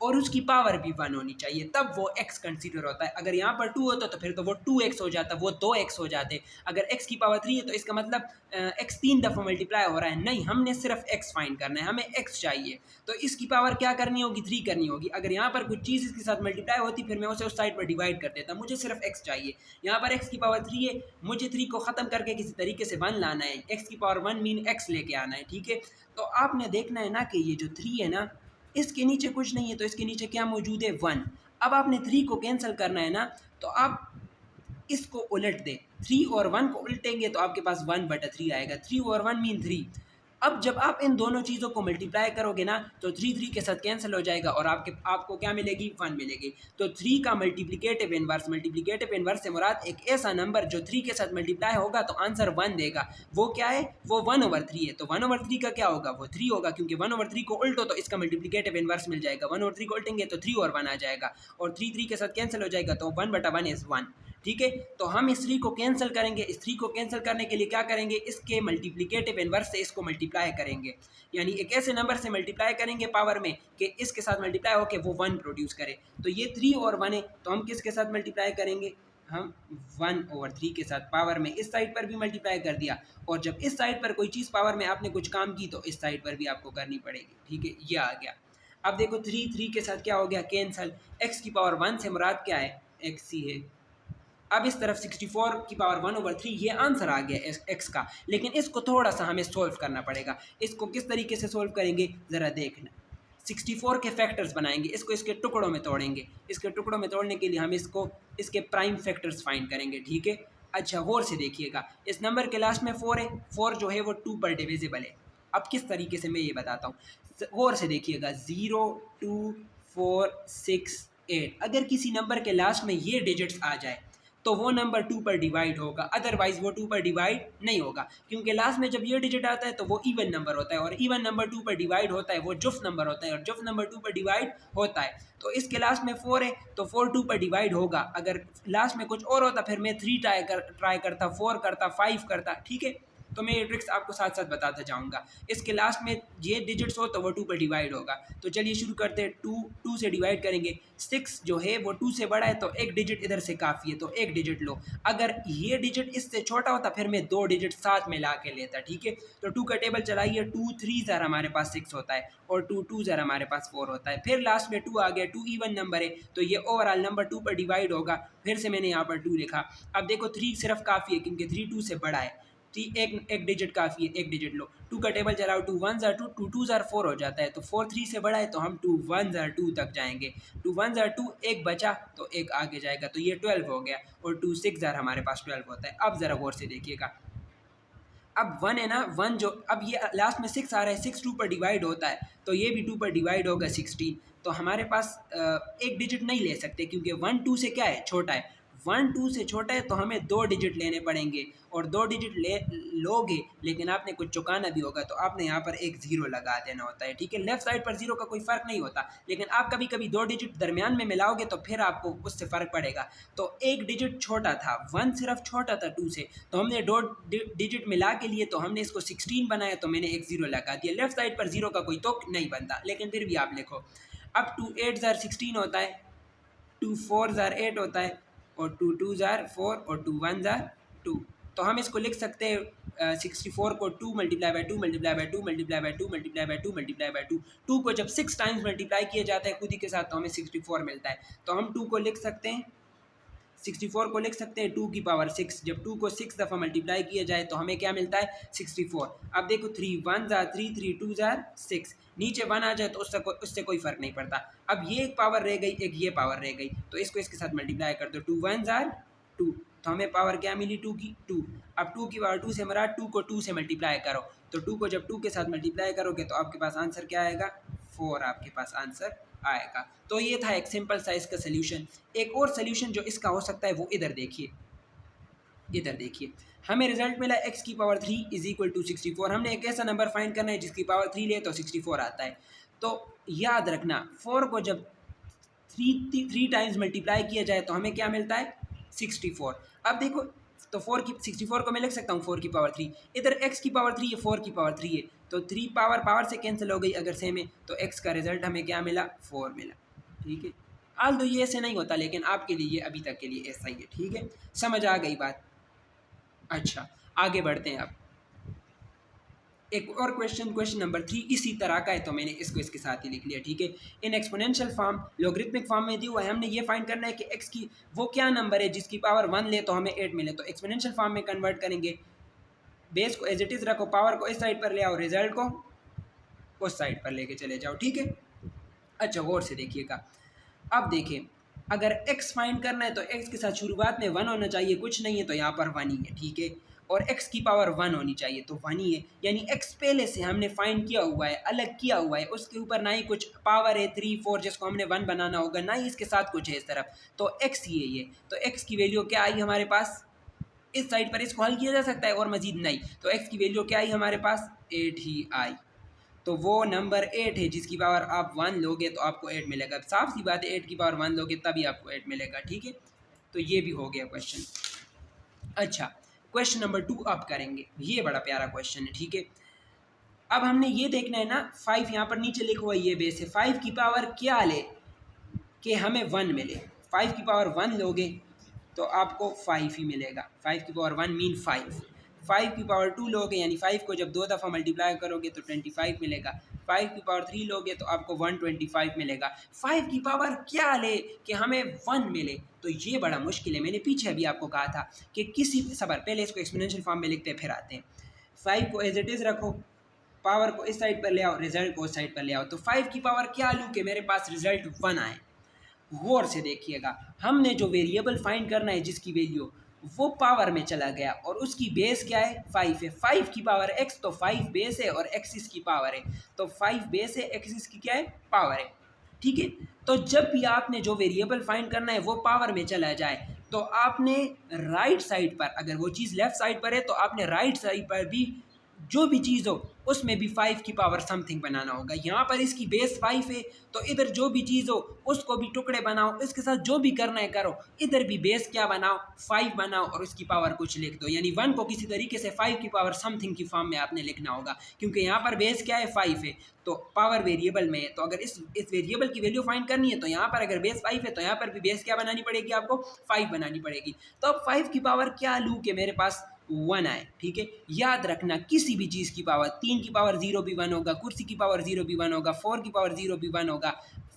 और उसकी पावर भी 1 होनी चाहिए, तब वो x कंसीडर होता है। अगर यहाँ पर 2 होता तो फिर तो वो 2x हो जाता, वो 2x हो जाते। अगर x की पावर 3 है तो इसका मतलब x 3 दफ़ा मल्टीप्लाई हो रहा है, नहीं, हमने सिर्फ x फाइंड करना है, हमें x चाहिए। तो इसकी पावर क्या करनी होगी, 3 करनी होगी। अगर यहाँ पर कुछ चीज़ इसके साथ मल्टीप्लाई होती फिर मैं उसे उस साइड पर डिवाइड कर देता, मुझे सिर्फ x चाहिए। यहाँ पर x की पावर 3 है, मुझे 3 को ख़त्म करके किसी तरीके से 1 लाना है, x की पावर 1 मीन x लेके आना है, ठीक है। तो आपने देखना है ना कि ये जो 3 है ना, इसके नीचे कुछ नहीं है, तो इसके नीचे क्या मौजूद है, 1। अब आपने 3 को कैंसिल करना है ना, तो आप इसको उलट दें, 3 और 1 को उलटेंगे तो आपके पास 1/3 आएगा। 3 और 1 मीन 3। अब जब आप इन दोनों चीज़ों को मल्टीप्लाई करोगे ना, तो 3 के साथ कैंसिल हो जाएगा और आपको क्या मिलेगी, 1 मिलेगी। तो 3 का मल्टीप्लिकेटिव इनवर्स से मुराद एक ऐसा नंबर जो 3 के साथ मल्टीप्लाई होगा तो आंसर 1 देगा। वो क्या है, वो 1/3 है। तो 1/3 का क्या होगा, वो 3 होगा, क्योंकि 1/3 को उल्टो तो इसका मल्टीप्लिकेटिव इनवर्स मिल जाएगा। 1/3 को उल्टेंगे तो 3 और 1 आ जाएगा, और 3 के साथ कैंसिल हो जाएगा, तो 1/1 इज़ 1। ठीक है, तो हम इस 3 को कैंसिल करेंगे। इस 3 को कैंसिल करने के लिए क्या करेंगे, इसके मल्टीप्लिकेटिव इनवर्स से इसको मल्टीप्लाई करेंगे, यानी एक ऐसे नंबर से मल्टीप्लाई करेंगे पावर में कि इसके साथ मल्टीप्लाई होकर वो 1 प्रोड्यूस करे। तो ये 3 और 1 है, तो हम किसके साथ मल्टीप्लाई करेंगे, हम 1/3 के साथ पावर में इस साइड पर भी मल्टीप्लाई कर दिया। और जब इस साइड पर कोई चीज़ पावर में आपने कुछ काम की तो इस साइड पर भी आपको करनी पड़ेगी। ठीक है, ये आ गया। अब देखो 3 के साथ क्या हो गया, कैंसल। x की पावर 1 से मुराद क्या है, x ही है। अब इस तरफ 64 की पावर 1/3, ये आंसर आ गया x का। लेकिन इसको थोड़ा सा हमें सोल्व करना पड़ेगा। इसको किस तरीके से सोल्व करेंगे ज़रा देखना। 64 के फैक्टर्स बनाएंगे, इसको इसके टुकड़ों में तोड़ेंगे। इसके टुकड़ों में तोड़ने के लिए हम इसके प्राइम फैक्टर्स फाइंड करेंगे, ठीक है। अच्छा, गौर से देखिएगा, इस नंबर के लास्ट में 4 है, 4 जो है वो 2 पर डिविजिबल है। अब किस तरीके से मैं ये बताता हूँ, गौर से देखिएगा, 0 2 4 6 8। अगर किसी नंबर के लास्ट में ये डिजिट्स आ जाए तो वो नंबर 2 पर डिवाइड होगा, अदरवाइज वो 2 पर डिवाइड नहीं होगा, क्योंकि लास्ट में जब ये डिजिट आता है तो वो इवन नंबर होता है, और इवन नंबर 2 पर डिवाइड होता है, वो जुफ्त नंबर होता है, और जुफ्त नंबर 2 पर डिवाइड होता है। तो इसके लास्ट में 4 है तो 4 2 पर डिवाइड होगा। अगर लास्ट में कुछ और होता फिर मैं 3 ट्राई करता, 4 करता, 5 करता, ठीक है। तो मैं ये ट्रिक्स आपको साथ साथ बताता जाऊँगा। इसके लास्ट में ये डिजिट्स हो तो वो 2 पर डिवाइड होगा। तो चलिए शुरू करते हैं। 2 से डिवाइड करेंगे। 6 जो है वो 2 से बड़ा है तो एक डिजिट इधर से काफ़ी है, तो एक डिजिट लो। अगर ये डिजिट इससे छोटा होता फिर मैं 2 डिजिट साथ में ला के लेता, ठीक है। तो 2 का टेबल चलाइए, 2 3 ज़र हमारे पास 6 होता है, और 2 2 ज़र हमारे पास 4 होता है। फिर लास्ट में 2 आ गया, 2 इवन नंबर है तो ये ओवरऑल नंबर 2 पर डिवाइड होगा। फिर से मैंने यहाँ पर 2 लिखा। अब देखो 3 सिर्फ काफ़ी है क्योंकि 3 2 से बड़ा है, एक डिजिट काफ़ी है, एक डिजिट लो। 2 का टेबल चलाओ, 2 1 ज़र 2, 2 2 ज़र 4 हो जाता है, तो 4 3 से बड़ा है तो हम 2 1 ज़र 2 तक जाएंगे। 2 1 ज़र 2, एक बचा तो एक आगे जाएगा, तो ये 12 हो गया, और 2 6 ज़र हमारे पास 12 होता है। अब ज़रा गौर से देखिएगा, अब 1 है ना, 1 जो अब ये लास्ट में 6 आ रहा है, 6 2 पर डिवाइड होता है तो ये भी 2 पर डिवाइड होगा, 16। तो हमारे पास एक डिजिट नहीं ले सकते क्योंकि 1 2 से क्या है, छोटा है। 1 2 से छोटा है तो हमें 2 डिजिट लेने पड़ेंगे, और 2 डिजिट लोगे लेकिन आपने कुछ चुकाना भी होगा, तो आपने यहाँ पर एक 0 लगा देना होता है, ठीक है। लेफ्ट साइड पर 0 का कोई फ़र्क नहीं होता, लेकिन आप कभी कभी 2 डिजिट दरमियान में मिलाओगे तो फिर आपको उससे फ़र्क पड़ेगा। तो एक डिजिट छोटा था, 1 सिर्फ छोटा था 2 से, तो हमने 2 डिजिट मिला के लिए तो हमने इसको 16 बनाया, तो मैंने एक 0 लगा दिया। लेफ्ट साइड पर 0 का कोई तुक नहीं बनता, लेकिन फिर भी आप लिखो। अब 2 8 ज़र 16 होता है, 2 4 ज़र 8 होता है, और 2 2 ज़र 4, और 2 1 ज़र 2। तो हम इसको लिख सकते हैं 64 को 2 multiply by 2 multiply by 2 multiply by 2 multiply by 2 multiply by 2। 2 को जब 6 टाइम्स मल्टीप्लाई किया जाता है खुद ही के साथ तो हमें 64 मिलता है। तो हम 2 को लिख सकते हैं, 64 को लिख सकते हैं 2 की पावर 6। जब 2 को 6 दफ़ा मल्टीप्लाई किया जाए तो हमें क्या मिलता है, 64। अब देखो 3 1 ज़ार 3, 3 2 ज़ार 6, नीचे 1 आ जाए तो उससे कोई फ़र्क नहीं पड़ता। अब ये एक पावर रह गई, एक ये पावर रह गई, तो इसको इसके साथ मल्टीप्लाई कर दो। 2 1 ज़ार 2, तो हमें पावर क्या मिली, 2 की 2। अब 2 की पावर 2 से मरा 2 को 2 से मल्टीप्लाई करो, तो 2 को जब 2 के साथ मल्टीप्लाई करोगे तो आपके पास आंसर क्या आएगा, 4 आपके पास आंसर आएगा। तो ये था एक सिंपल सा इसका सोल्यूशन। एक और सोल्यूशन जो इसका हो सकता है वो इधर देखिए, इधर देखिए, हमें रिजल्ट मिला x की पावर 3 इज इक्वल टू 64। हमने एक ऐसा नंबर फाइंड करना है जिसकी पावर 3 ले तो 64 आता है। तो याद रखना 4 को जब 3 टाइम्स मल्टीप्लाई किया जाए तो हमें क्या मिलता है, 64। अब देखो, तो 64 को मैं लिख सकता हूँ 4 की पावर 3, इधर x की पावर 3 है, 4 की पावर 3 है, तो 3 पावर से कैंसिल हो गई अगर सेम है, तो x का रिजल्ट हमें क्या मिला, 4 मिला। ठीक है। आल तो ये ऐसे नहीं होता, लेकिन आपके लिए अभी तक के लिए ऐसा ही है, ठीक है। समझ आ गई बात? अच्छा, आगे बढ़ते हैं अब। एक और क्वेश्चन नंबर 3 इसी तरह का है, तो मैंने इसको इसके साथ ही लिख लिया, ठीक है। In exponential form logarithmic form में दी हुआ है, हमने ये फाइंड करना है कि एक्स की वो क्या नंबर है जिसकी पावर 1 ले तो हमें 8 मिले। तो एक्सपोनेंशियल फॉर्म में कन्वर्ट करेंगे, बेस को एज इट इज़ रखो, पावर को इस साइड पर ले आओ, रिजल्ट को उस साइड पर लेके चले जाओ, ठीक है। अच्छा, गौर से देखिएगा। अब देखिए, अगर x फाइंड करना है तो x के साथ शुरुआत में 1 होना चाहिए, कुछ नहीं है तो यहाँ पर 1 ही है, ठीक है। और x की पावर 1 होनी चाहिए, तो 1 ही है। यानी x पहले से हमने फाइंड किया हुआ है, अलग किया हुआ है, उसके ऊपर ना ही कुछ पावर है 3 4 जिसको हमने 1 बनाना होगा, ना ही इसके साथ कुछ है इस तरफ, तो x ही है ये। तो x की वैल्यू क्या आई हमारे पास? इस साइड पर इसको हल किया जा सकता है और मजीद नहीं, तो x की वैल्यू क्या आई हमारे पास? 8 ही आई। तो वो नंबर 8 है जिसकी पावर आप 1 लोगे तो आपको 8 मिलेगा। साफ सी बात है, 8 की पावर 1 लोगे तभी आपको 8 मिलेगा, ठीक है। तो ये भी हो गया क्वेश्चन। अच्छा, क्वेश्चन नंबर 2 आप करेंगे, ये बड़ा प्यारा क्वेश्चन है, ठीक है। अब हमने ये देखना है ना, 5 यहाँ पर नीचे लिखा हुआ ये बेस है, 5 की पावर क्या ले कि हमें 1 मिले। 5 की पावर 1 लोगे तो आपको 5 ही मिलेगा। 5 की पावर 1 मीन 5। 5 की पावर 2 लोगे, यानी 5 को जब 2 दफ़ा मल्टीप्लाई करोगे तो 25 मिलेगा। 5 की पावर 3 लोगे तो आपको 125 मिलेगा। 5 की पावर क्या ले कि हमें 1 मिले, तो ये बड़ा मुश्किल है। मैंने पीछे अभी आपको कहा था कि किसी सबर पहले इसको एक्सपोनेंशियल फॉर्म में लिखते फिर आते हैं। 5 को एज इट इज़ रखो, पावर को इस साइड पर ले आओ, रिजल्ट को उस साइड पर ले आओ। तो 5 की पावर क्या लूँ कि मेरे पास रिजल्ट 1 आए। गौर से देखिएगा, हमने जो वेरिएबल फाइंड करना है जिसकी वैल्यू वो पावर में चला गया और उसकी बेस क्या है? 5 है। 5 की पावर x, तो 5 बेस है और x इसकी पावर है, तो 5 बेस है, x इसकी क्या है? पावर है, ठीक है। तो जब भी आपने जो वेरिएबल फाइंड करना है वो पावर में चला जाए तो आपने राइट साइड पर, अगर वो चीज़ लेफ्ट साइड पर है तो आपने राइट साइड पर भी जो भी चीज़ हो उसमें भी 5 की पावर समथिंग बनाना होगा। यहाँ पर इसकी बेस 5 है तो इधर जो भी चीज़ हो उसको भी टुकड़े बनाओ, इसके साथ जो भी करना है करो। इधर भी बेस क्या बनाओ? 5 बनाओ और उसकी पावर कुछ लिख दो, यानी 1 को किसी तरीके से 5 की पावर समथिंग की फॉर्म में आपने लिखना होगा, क्योंकि यहाँ पर बेस क्या है? 5 है, तो पावर वेरिएबल में है। तो अगर इस वेरिएबल की वैल्यू फाइंड करनी है तो यहाँ पर अगर बेस 5 है तो यहाँ पर भी बेस क्या बनानी पड़ेगी? आपको 5 बनानी पड़ेगी। तो अब 5 की पावर क्या लूँ कि मेरे पास 1 आए, ठीक है। याद रखना, किसी भी चीज़ की पावर, 3 की पावर 0 भी 1 होगा, कुर्सी की पावर 0 भी 1 होगा, 4 की पावर 0 भी 1 होगा,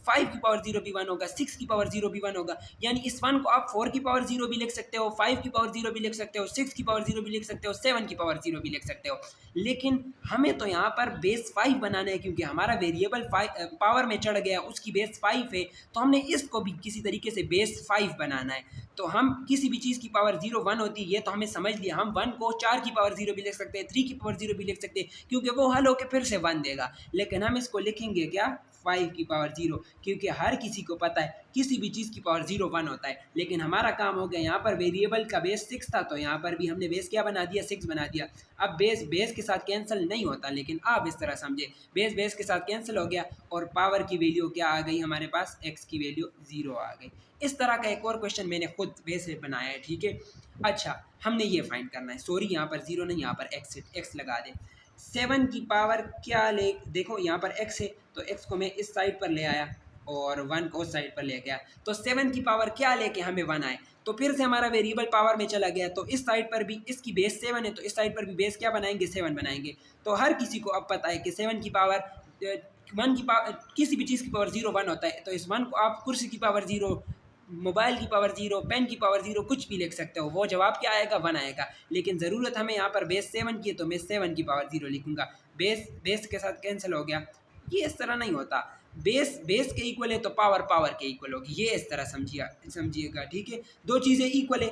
5 की पावर 0 भी 1 होगा, 6 की पावर 0 भी 1 होगा। यानी इस 1 को आप 4 की पावर 0 भी लिख सकते हो, 5 की पावर 0 भी लिख सकते हो, 6 की पावर 0 भी लिख सकते हो, 7 की पावर 0 भी लिख सकते हो। लेकिन हमें तो यहाँ पर बेस 5 बनाना है, क्योंकि हमारा वेरिएबल पावर में चढ़ गया, उसकी बेस 5 है, तो हमने इसको भी किसी तरीके से बेस 5 बनाना है। तो हम किसी भी चीज़ की पावर 0 1 होती है, ये तो हमें समझ लिया। हम 1 को 4 की पावर 0 भी लिख सकते हैं, 3 की पावर 0 भी लिख सकते हैं, क्योंकि वो हल होकर फिर से 1 देगा। लेकिन हम इसको लिखेंगे क्या? 5 की पावर 0, क्योंकि हर किसी को पता है किसी भी चीज़ की पावर 0 1 होता है। लेकिन हमारा काम हो गया, यहाँ पर वेरिएबल का बेस 6 था तो यहाँ पर भी हमने बेस क्या बना दिया? 6 बना दिया। अब बेस बेस के साथ कैंसिल नहीं होता, लेकिन आप इस तरह समझे, बेस बेस के साथ कैंसिल हो गया और पावर की वैल्यू क्या आ गई हमारे पास? x की वैल्यू 0 आ गई। इस तरह का एक और क्वेश्चन मैंने खुद बेस से बनाया है, ठीक है। अच्छा, हमने ये फाइंड करना है, सॉरी यहाँ पर 0 नहीं, यहाँ पर x लगा दें। 7 की पावर क्या ले, देखो यहाँ पर x है तो x को मैं इस साइड पर ले आया और 1 को उस साइड पर ले गया, तो 7 की पावर क्या लेके हमें 1 आए, तो फिर से हमारा वेरिएबल पावर में चला गया। तो इस साइड पर भी इसकी बेस 7 है तो इस साइड पर भी बेस क्या बनाएंगे? 7 बनाएंगे। तो हर किसी को अब पता है कि 7 की पावर 1 की पावर, किसी भी चीज़ की पावर 0 1 होता है, तो इस 1 को आप कुर्सी की पावर 0, मोबाइल की पावर 0, पेन की पावर 0, कुछ भी लिख सकते हो, वो जवाब क्या आएगा? 1 आएगा। लेकिन ज़रूरत हमें यहाँ पर बेस 7 की है तो मैं 7 की पावर 0 लिखूँगा। बेस बेस के साथ कैंसिल हो गया। ये इस तरह नहीं होता, बेस बेस के इक्वल है तो पावर पावर के इक्वल होगी, ये इस तरह समझिएगा, ठीक है। दो चीज़ें इक्वल है,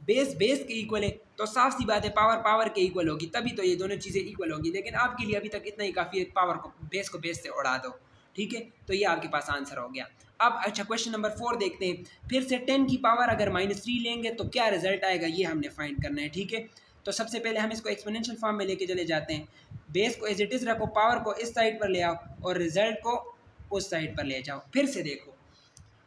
बेस बेस के इक्वल है तो साफ सी बात है पावर पावर के इक्वल होगी, तभी तो ये दोनों चीज़ें इक्वल होगी। लेकिन आपके लिए अभी तक इतना ही काफ़ी है, पावर को बेस से उड़ा दो, ठीक है। तो ये आपके पास आंसर हो गया। अब अच्छा, क्वेश्चन नंबर 4 देखते हैं। फिर से 10 की पावर अगर -3 लेंगे तो क्या रिजल्ट आएगा, ये हमने फाइंड करना है, ठीक है। तो सबसे पहले हम इसको एक्सपोनेंशियल फॉर्म में लेके चले जाते हैं। बेस को एज इट इज़ रखो, पावर को इस साइड पर ले आओ और रिजल्ट को उस साइड पर ले जाओ। फिर से देखो,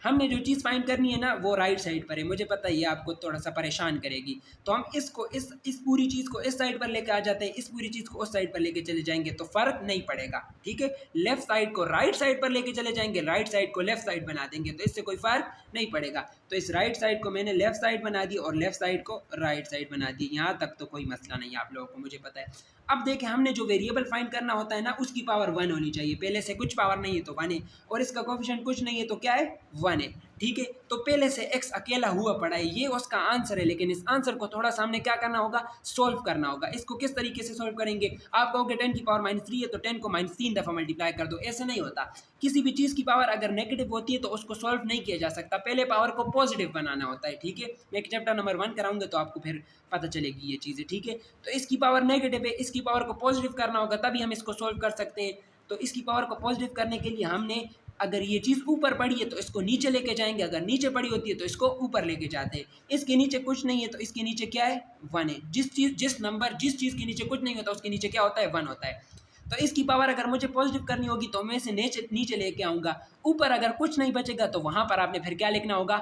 हमने जो चीज़ फाइंड करनी है ना वो राइट साइड पर है, मुझे पता है ये आपको थोड़ा सा परेशान करेगी, तो हम इसको इस पूरी चीज़ को इस साइड पर लेके आ जाते हैं, इस पूरी चीज़ को उस साइड पर लेके चले जाएंगे तो फ़र्क नहीं पड़ेगा, ठीक है। लेफ्ट साइड को राइट साइड पर लेके चले जाएंगे, राइट साइड को लेफ्ट साइड बना देंगे तो इससे कोई फ़र्क नहीं पड़ेगा। तो इस राइट साइड को मैंने लेफ्ट साइड बना दी और लेफ्ट साइड को राइट साइड बना दी, यहाँ तक तो कोई मसला नहीं है आप लोगों को, मुझे पता है। अब देखें हमने जो वेरिएबल फाइंड करना होता है ना उसकी पावर 1 होनी चाहिए, पहले से कुछ पावर नहीं है तो 1 है, और इसका कोफिशिएंट कुछ नहीं है तो क्या है 1 है, ठीक है। तो पहले से x अकेला हुआ पड़ा है, ये उसका आंसर है, लेकिन इस आंसर को थोड़ा सा हमने क्या करना होगा, सोल्व करना होगा। इसको किस तरीके से सोल्व करेंगे, आप कहोगे 10 की पावर -3 है तो 10 को -3 दफ़ा मल्टीप्लाई कर दो, ऐसे नहीं होता। किसी भी चीज़ की पावर अगर नेगेटिव होती है तो उसको सॉल्व नहीं किया जा सकता, पहले पावर को पॉजिटिव बनाना होता है, ठीक है। मैं एक चैप्टर नंबर 1 कराऊंगा तो आपको फिर पता चलेगी ये चीज़ें, ठीक है। तो इसकी पावर नेगेटिव है, इसकी पावर को पॉजिटिव करना होगा तभी हम इसको सोल्व कर सकते हैं। तो इसकी पावर को पॉजिटिव करने के लिए हमने, अगर ये चीज़ ऊपर पड़ी है तो इसको नीचे लेके जाएंगे, अगर नीचे पड़ी होती है तो इसको ऊपर लेके जाते हैं। इसके नीचे कुछ नहीं है तो इसके नीचे क्या है 1 है, जिस चीज़ के नीचे कुछ नहीं होता उसके नीचे क्या होता है 1 होता है। तो इसकी पावर अगर मुझे पॉजिटिव करनी होगी तो मैं इसे नीचे लेके आऊँगा, ऊपर अगर कुछ नहीं बचेगा तो वहाँ पर आपने फिर क्या लिखना होगा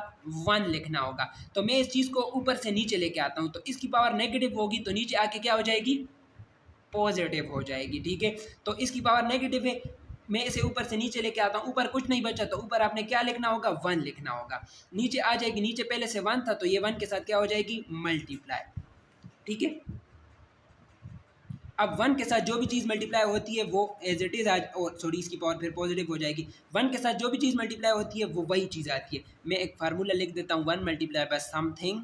1 लिखना होगा। तो मैं इस चीज़ को ऊपर से नीचे लेके आता हूँ, तो इसकी पावर नेगेटिव होगी तो नीचे आके क्या हो जाएगी, पॉजिटिव हो जाएगी, ठीक है। तो इसकी पावर नेगेटिव है, मैं इसे ऊपर से नीचे लेके आता हूँ, ऊपर कुछ नहीं बचा तो ऊपर आपने क्या लिखना होगा 1 लिखना होगा, नीचे आ जाएगी, नीचे पहले से 1 था तो ये 1 के साथ क्या हो जाएगी मल्टीप्लाई, ठीक है। अब 1 के साथ जो भी चीज़ मल्टीप्लाई होती है वो एज इट इज़ आज, और सॉरी इसकी पावर फिर पॉजिटिव हो जाएगी, 1 के साथ जो भी चीज़ मल्टीप्लाई होती है वो वही चीज़ आती है। मैं एक फार्मूला लिख देता हूँ, 1 मल्टीप्लाई बाय समथिंग,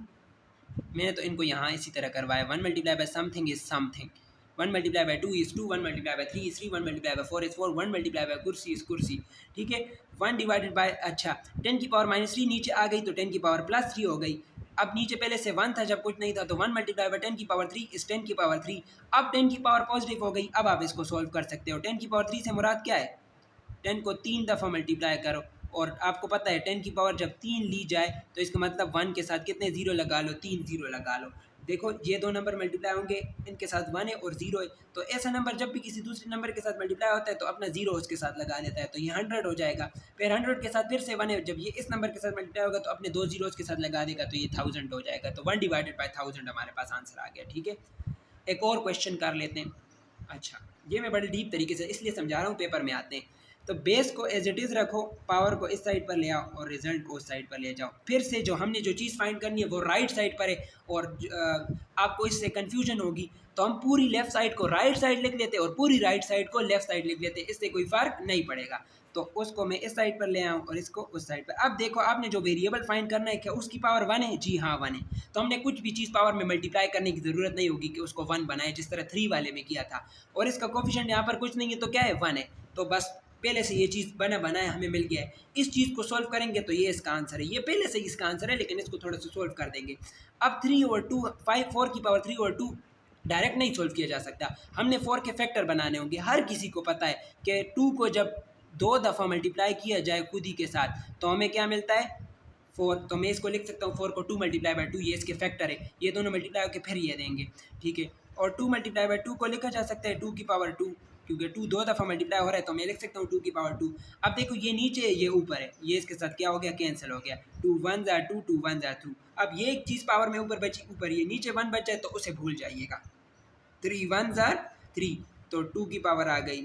मैंने तो इनको यहाँ इसी तरह करवाया, 1 multiply by something is something, 1 multiply by 2 is 2, 1 multiply by 3 is 3, 1 multiply by 4 is 4, 1 multiply by कुर्सी इज कुर्सी, ठीक है। 1 डिवाइडेड बाय, अच्छा 10 की पावर -3 नीचे आ गई तो 10 की पावर +3 हो गई। अब नीचे पहले से 1 था जब कुछ नहीं था तो 1 मल्टीप्लाई बाय 10 की पावर 3 इज 10 की पावर 3। अब 10 की पावर पॉजिटिव हो गई, अब आप इसको सॉल्व कर सकते हो। 10 की पावर 3 से मुराद क्या है, 10 को 3 दफ़ा मल्टीप्लाई करो, और आपको पता है 10 की पावर जब 3 ली जाए तो इसका मतलब 1 के साथ कितने ज़ीरो लगा लो, 3 ज़ीरो लगा लो। देखो ये दो नंबर मल्टीप्लाई होंगे, इनके साथ 1 है और 0 है, तो ऐसा नंबर जब भी किसी दूसरे नंबर के साथ मल्टीप्लाई होता है तो अपना 0 उसके साथ लगा लेता है, तो ये 100 हो जाएगा। फिर 100 के साथ फिर से 1 है, जब ये इस नंबर के साथ मल्टीप्लाई होगा तो अपने 2 जीरोज़ के साथ लगा देगा तो ये 1000 हो जाएगा। तो 1 डिवाइडेड बाय 1000 हमारे पास आंसर आ गया, ठीक है। एक और क्वेश्चन कर लेते हैं। अच्छा, ये मैं बड़े डीप तरीके से इसलिए समझा रहा हूँ, पेपर में आते हैं। तो बेस को एज इट इज़ रखो, पावर को इस साइड पर ले आओ और रिजल्ट को उस साइड पर ले जाओ। फिर से जो हमने जो चीज़ फाइंड करनी है वो राइट साइड पर है, और आपको इससे कन्फ्यूजन होगी तो हम पूरी लेफ़्ट साइड को राइट साइड लिख लेते और पूरी राइट साइड को लेफ़्ट साइड लिख लेते, इससे कोई फ़र्क नहीं पड़ेगा। तो उसको मैं इस साइड पर ले आऊँ और इसको उस साइड पर। अब देखो आपने जो वेरिएबल फाइंड करना है क्या उसकी पावर 1 है, जी हाँ 1 है। तो हमने कुछ भी चीज़ पावर में मल्टीप्लाई करने की ज़रूरत नहीं होगी कि उसको 1 बनाए, जिस तरह 3 वाले में किया था। और इसका कोफिशिएंट यहाँ पर कुछ नहीं है तो क्या है 1 है, तो बस पहले से ये चीज़ बनाया हमें मिल गया है। इस चीज़ को सॉल्व करेंगे तो ये इसका आंसर है, ये पहले से ही इसका आंसर है, लेकिन इसको थोड़ा सा सॉल्व कर देंगे। अब 3 और 2, 4 की पावर 3 और 2 डायरेक्ट नहीं सॉल्व किया जा सकता, हमने 4 के फैक्टर बनाने होंगे। हर किसी को पता है कि 2 को जब 2 दफ़ा मल्टीप्लाई किया जाए खुद ही के साथ तो हमें क्या मिलता है 4। तो मैं इसको लिख सकता हूँ 4 को 2 मल्टीप्लाई बाय 2, ये इसके फैक्टर है, ये दोनों मल्टीप्लाई होकर फिर ये देंगे, ठीक है। और 2 मल्टीप्लाई बाय 2 को लिखा जा सकता है 2 की पावर 2, क्योंकि 2 दो दफ़ा मल्टीप्लाई हो रहा है तो मैं लिख सकता हूँ 2 की पावर 2। अब देखो ये नीचे है ये ऊपर है, ये इसके साथ क्या हो गया कैंसिल हो गया, 2 1 ज़ा 2, 2 1 ज़ा 2। अब ये एक चीज़ पावर में ऊपर बची, ऊपर ये नीचे 1 बच जाए तो उसे भूल जाइएगा। 3 1 ज़ा 3, तो 2 की पावर आ गई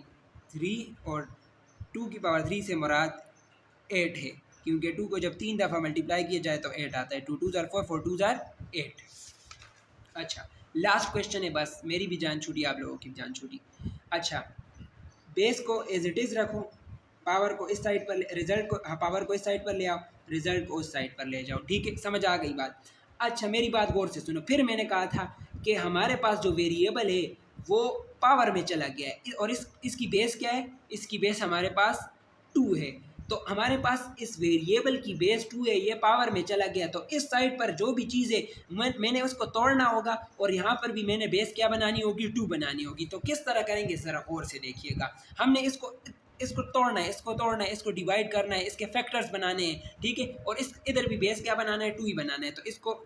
3, और 2 की पावर 3 से मुराद 8 है, क्योंकि 2 को जब 3 दफ़ा मल्टीप्लाई किया जाए तो 8 आता है। 2 2 ज़ा 4, 4 2 ज़ा 8। अच्छा, लास्ट क्वेश्चन है, बस मेरी भी जान छूटी, आप लोगों की भी जान छूटी। अच्छा, बेस को एज इट इज़ रखो, पावर को इस साइड पर, रिजल्ट को, हाँ पावर को इस साइड पर ले आओ, रिजल्ट को उस साइड पर ले जाओ, ठीक है, समझ आ गई बात। अच्छा मेरी बात गौर से सुनो, फिर मैंने कहा था कि हमारे पास जो वेरिएबल है वो पावर में चला गया है, और इसकी बेस क्या है, इसकी बेस हमारे पास 2 है। तो हमारे पास इस वेरिएबल की बेस 2 है, ये पावर में चला गया, तो इस साइड पर जो भी चीज़ है मैंने उसको तोड़ना होगा, और यहाँ पर भी मैंने बेस क्या बनानी होगी 2 बनानी होगी। तो किस तरह करेंगे ज़रा और से देखिएगा, हमने इसको तोड़ना है, इसको डिवाइड करना है, इसके फैक्टर्स बनाने हैं, ठीक है। और इस इधर भी बेस क्या बनाना है 2 ही बनाना है, तो इसको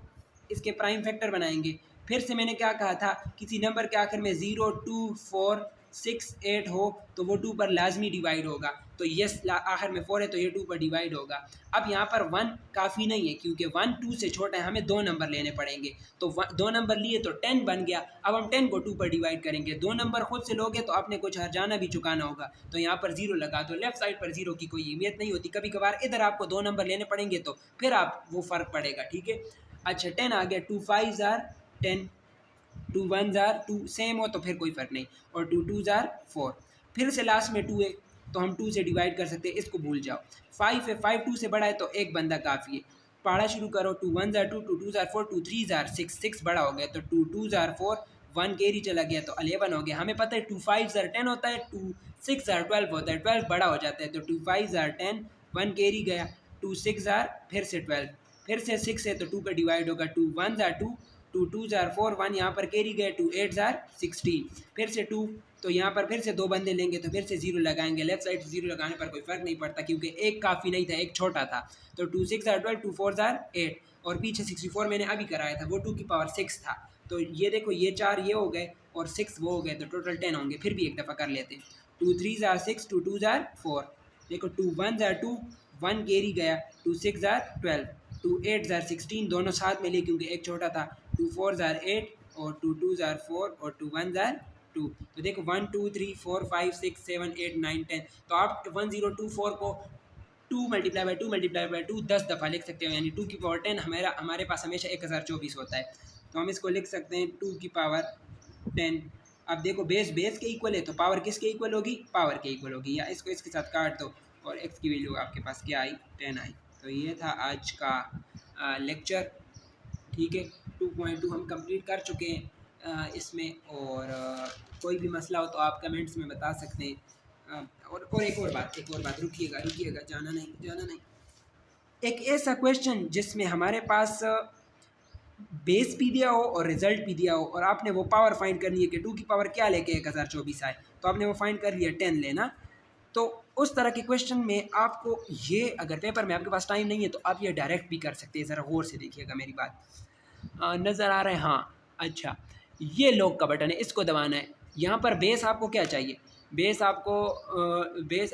इसके प्राइम फैक्टर बनाएंगे। फिर से मैंने क्या कहा था, किसी नंबर के आखिर में 0 2 4 6 8 हो तो वो 2 पर लाजमी डिवाइड होगा, तो यस आखिर में 4 है तो ये 2 पर डिवाइड होगा। अब यहाँ पर 1 काफ़ी नहीं है क्योंकि 1 2 से छोटा है, हमें 2 नंबर लेने पड़ेंगे। तो 2 नंबर लिए तो 10 बन गया। अब हम 10 को 2 पर डिवाइड करेंगे, 2 नंबर खुद से लोगे तो आपने कुछ हर्जाना भी चुकाना होगा, तो यहाँ पर 0 लगा दो। लेफ्ट साइड पर 0 की कोई अहमियत नहीं होती, कभी कभार इधर आपको 2 नंबर लेने पड़ेंगे तो फिर आप वो फ़र्क पड़ेगा, ठीक है। अच्छा 10 आ गया, 2 5 ज़ार 10, 2 1 ज़ार 2 सेम हो तो फिर कोई फ़र्क नहीं, और 2 2 ज़ार 4। फिर से लास्ट में 2 है तो हम 2 से डिवाइड कर सकते हैं, इसको भूल जाओ। 5 है, 5 2 से बड़ा है तो एक बंदा काफ़ी है। पढ़ा शुरू करो, 2 1 ज़ार 2, 2 2 ज़ार 4, 2 3 ज़ार 6, 6 बड़ा हो गया तो 2 2 ज़ार 4, 1 कैरी चला गया तो 11 हो गया। हमें पता है 2 5 ज़ार 10 होता है, 2 6 ज़ार 12 होता है, 12 बड़ा हो जाता है तो 2 5 ज़ार 10, 1 कैरी गया, 2 6 ज़ार फिर से 12, फिर से 6 है तो 2 पर डिवाइड होगा, 2 1 ज़ार 2, 2 2 ज़ार 4, 1 यहाँ पर कैरी गए, 2 8 ज़ार 16, फिर से 2, तो यहाँ पर फिर से 2 बंदे लेंगे तो फिर से 0 लगाएंगे। लेफ्ट साइड से 0 लगाने पर कोई फ़र्क नहीं पड़ता क्योंकि एक काफ़ी नहीं था, एक छोटा था। तो 2 6 ज़ार 12, 2 4 ज़ार 8, और पीछे 64 मैंने अभी कराया था, वो 2 की पावर 6 था। तो ये देखो ये 4 ये हो गए और 6 वो हो गए, तो टोटल 10 होंगे। फिर भी एक दफ़ा कर लेते हैं, 2 3 ज़ार 6, 2 2 ज़ार 4, देखो 2 1 ज़ार 2, 1 कैरी गया, 2 6 ज़ार 12, 2 8 ज़ार 16, दोनों साथ में लिए क्योंकि एक छोटा था, 2 4 ज़ार 8, और 2 2 ज़ार 4, और 2 1 ज़ार 2। तो देखो 1 2 3 4 5 6 7 8 9 10, तो आप 1024 को 2 मल्टीप्लाई बाई 2 10 दफ़ा लिख सकते हो, यानी 2 की पावर 10 हमारे पास हमेशा 1024 होता है। तो हम इसको लिख सकते हैं 2 की पावर 10। अब देखो बेस के इक्वल है तो पावर किसके इक्वल होगी, पावर के इक्वल होगी, या इसको इसके साथ काट दो और x की वैल्यू आपके पास क्या आई, 10 आई। तो ये था आज का लेक्चर, ठीक है। 2.2 हम कंप्लीट कर चुके हैं इसमें, और कोई भी मसला हो तो आप कमेंट्स में बता सकते हैं। और एक और बात रुकिएगा, जाना नहीं। एक ऐसा क्वेश्चन जिसमें हमारे पास बेस भी दिया हो और रिज़ल्ट भी दिया हो, और आपने वो पावर फाइंड करनी है कि 2 की पावर क्या लेके 1024 आए, तो आपने वो फाइंड कर लिया 10 लेना। तो उस तरह के क्वेश्चन में आपको ये, अगर पेपर में आपके पास टाइम नहीं है तो आप ये डायरेक्ट भी कर सकते हैं। ज़रा गौर से देखिएगा मेरी बात, नज़र आ रहा है, हाँ अच्छा, ये लॉक का बटन है, इसको दबाना है। यहाँ पर बेस आपको क्या चाहिए, बेस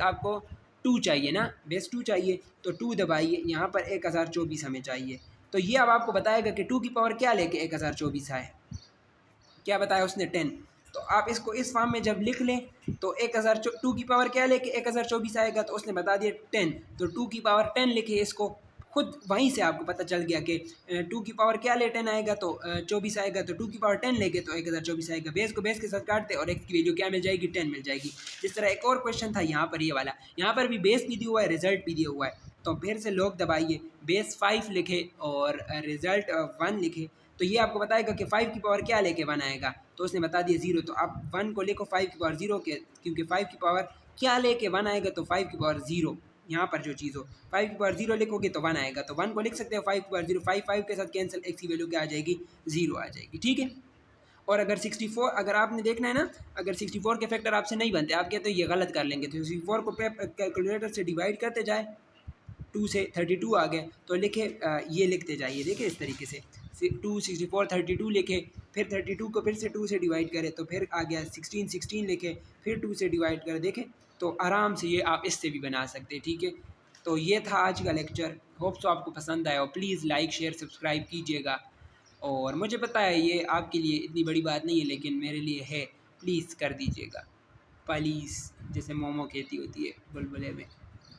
आपको 2 चाहिए ना, बेस 2 चाहिए तो 2 दबाइए, यहाँ पर 1024 हमें चाहिए। तो ये अब आपको बताएगा कि 2 की पावर क्या लेके 1024 आए, क्या बताया उसने, 10। तो आप इसको इस फॉर्म में जब लिख लें तो 2 की पावर क्या लेके 1024 आएगा, तो उसने बता दिया 10, तो 2 की पावर 10 लिखे इसको, खुद वहीं से आपको पता चल गया कि 2 की पावर क्या ले 10 आएगा तो 24 आएगा, तो 2 की पावर 10 लेके तो 1024 आएगा। बेस को बेस के साथ काटते और x की वैल्यू क्या मिल जाएगी, 10 मिल जाएगी। जिस तरह एक और क्वेश्चन था यहाँ पर, ये वाला, यहाँ पर भी बेस भी दिया हुआ है, रिजल्ट भी दिया हुआ है। तो फिर से लॉक दबाइए, बेस 5 लिखे और रिजल्ट 1 लिखे, तो ये आपको बताएगा कि 5 की पावर क्या लेके 1 आएगा, तो उसने बता दिया 0। तो आप 1 को लिखो 5 की पावर 0 के, क्योंकि 5 की पावर क्या लेके 1 आएगा, तो 5 की पावर 0, यहाँ पर जो चीज़ हो 5 की पावर 0 लिखोगे तो 1 आएगा, तो 1 को लिख सकते हो 5 की पावर 0, 5 के साथ कैंसिल, x की वैल्यू क्या आ जाएगी, 0 आ जाएगी, ठीक है। और अगर 64, अगर आपने देखना है ना, अगर 64 के फैक्टर आपसे नहीं बनते, आप कहते हो ये गलत कर लेंगे, तो 64 को कैलकुलेटर से डिवाइड करते जाए, 2 से 32 आ गए तो लिखे, ये लिखते जाइए, देखिए इस तरीके से 2 64 32 लिखे, फिर 32 को फिर से 2 से डिवाइड करें तो फिर आ गया 16 16 लिखे, फिर 2 से डिवाइड करें, देखें तो आराम से ये आप इससे भी बना सकते हैं, ठीक है। तो ये था आज का लेक्चर, होप सो आपको पसंद आया हो। प्लीज़ लाइक शेयर सब्सक्राइब कीजिएगा, और मुझे पता है ये आपके लिए इतनी बड़ी बात नहीं है, लेकिन मेरे लिए है, प्लीज़ कर दीजिएगा प्लीज़, जैसे मोमो कहती होती है बुलबुले में।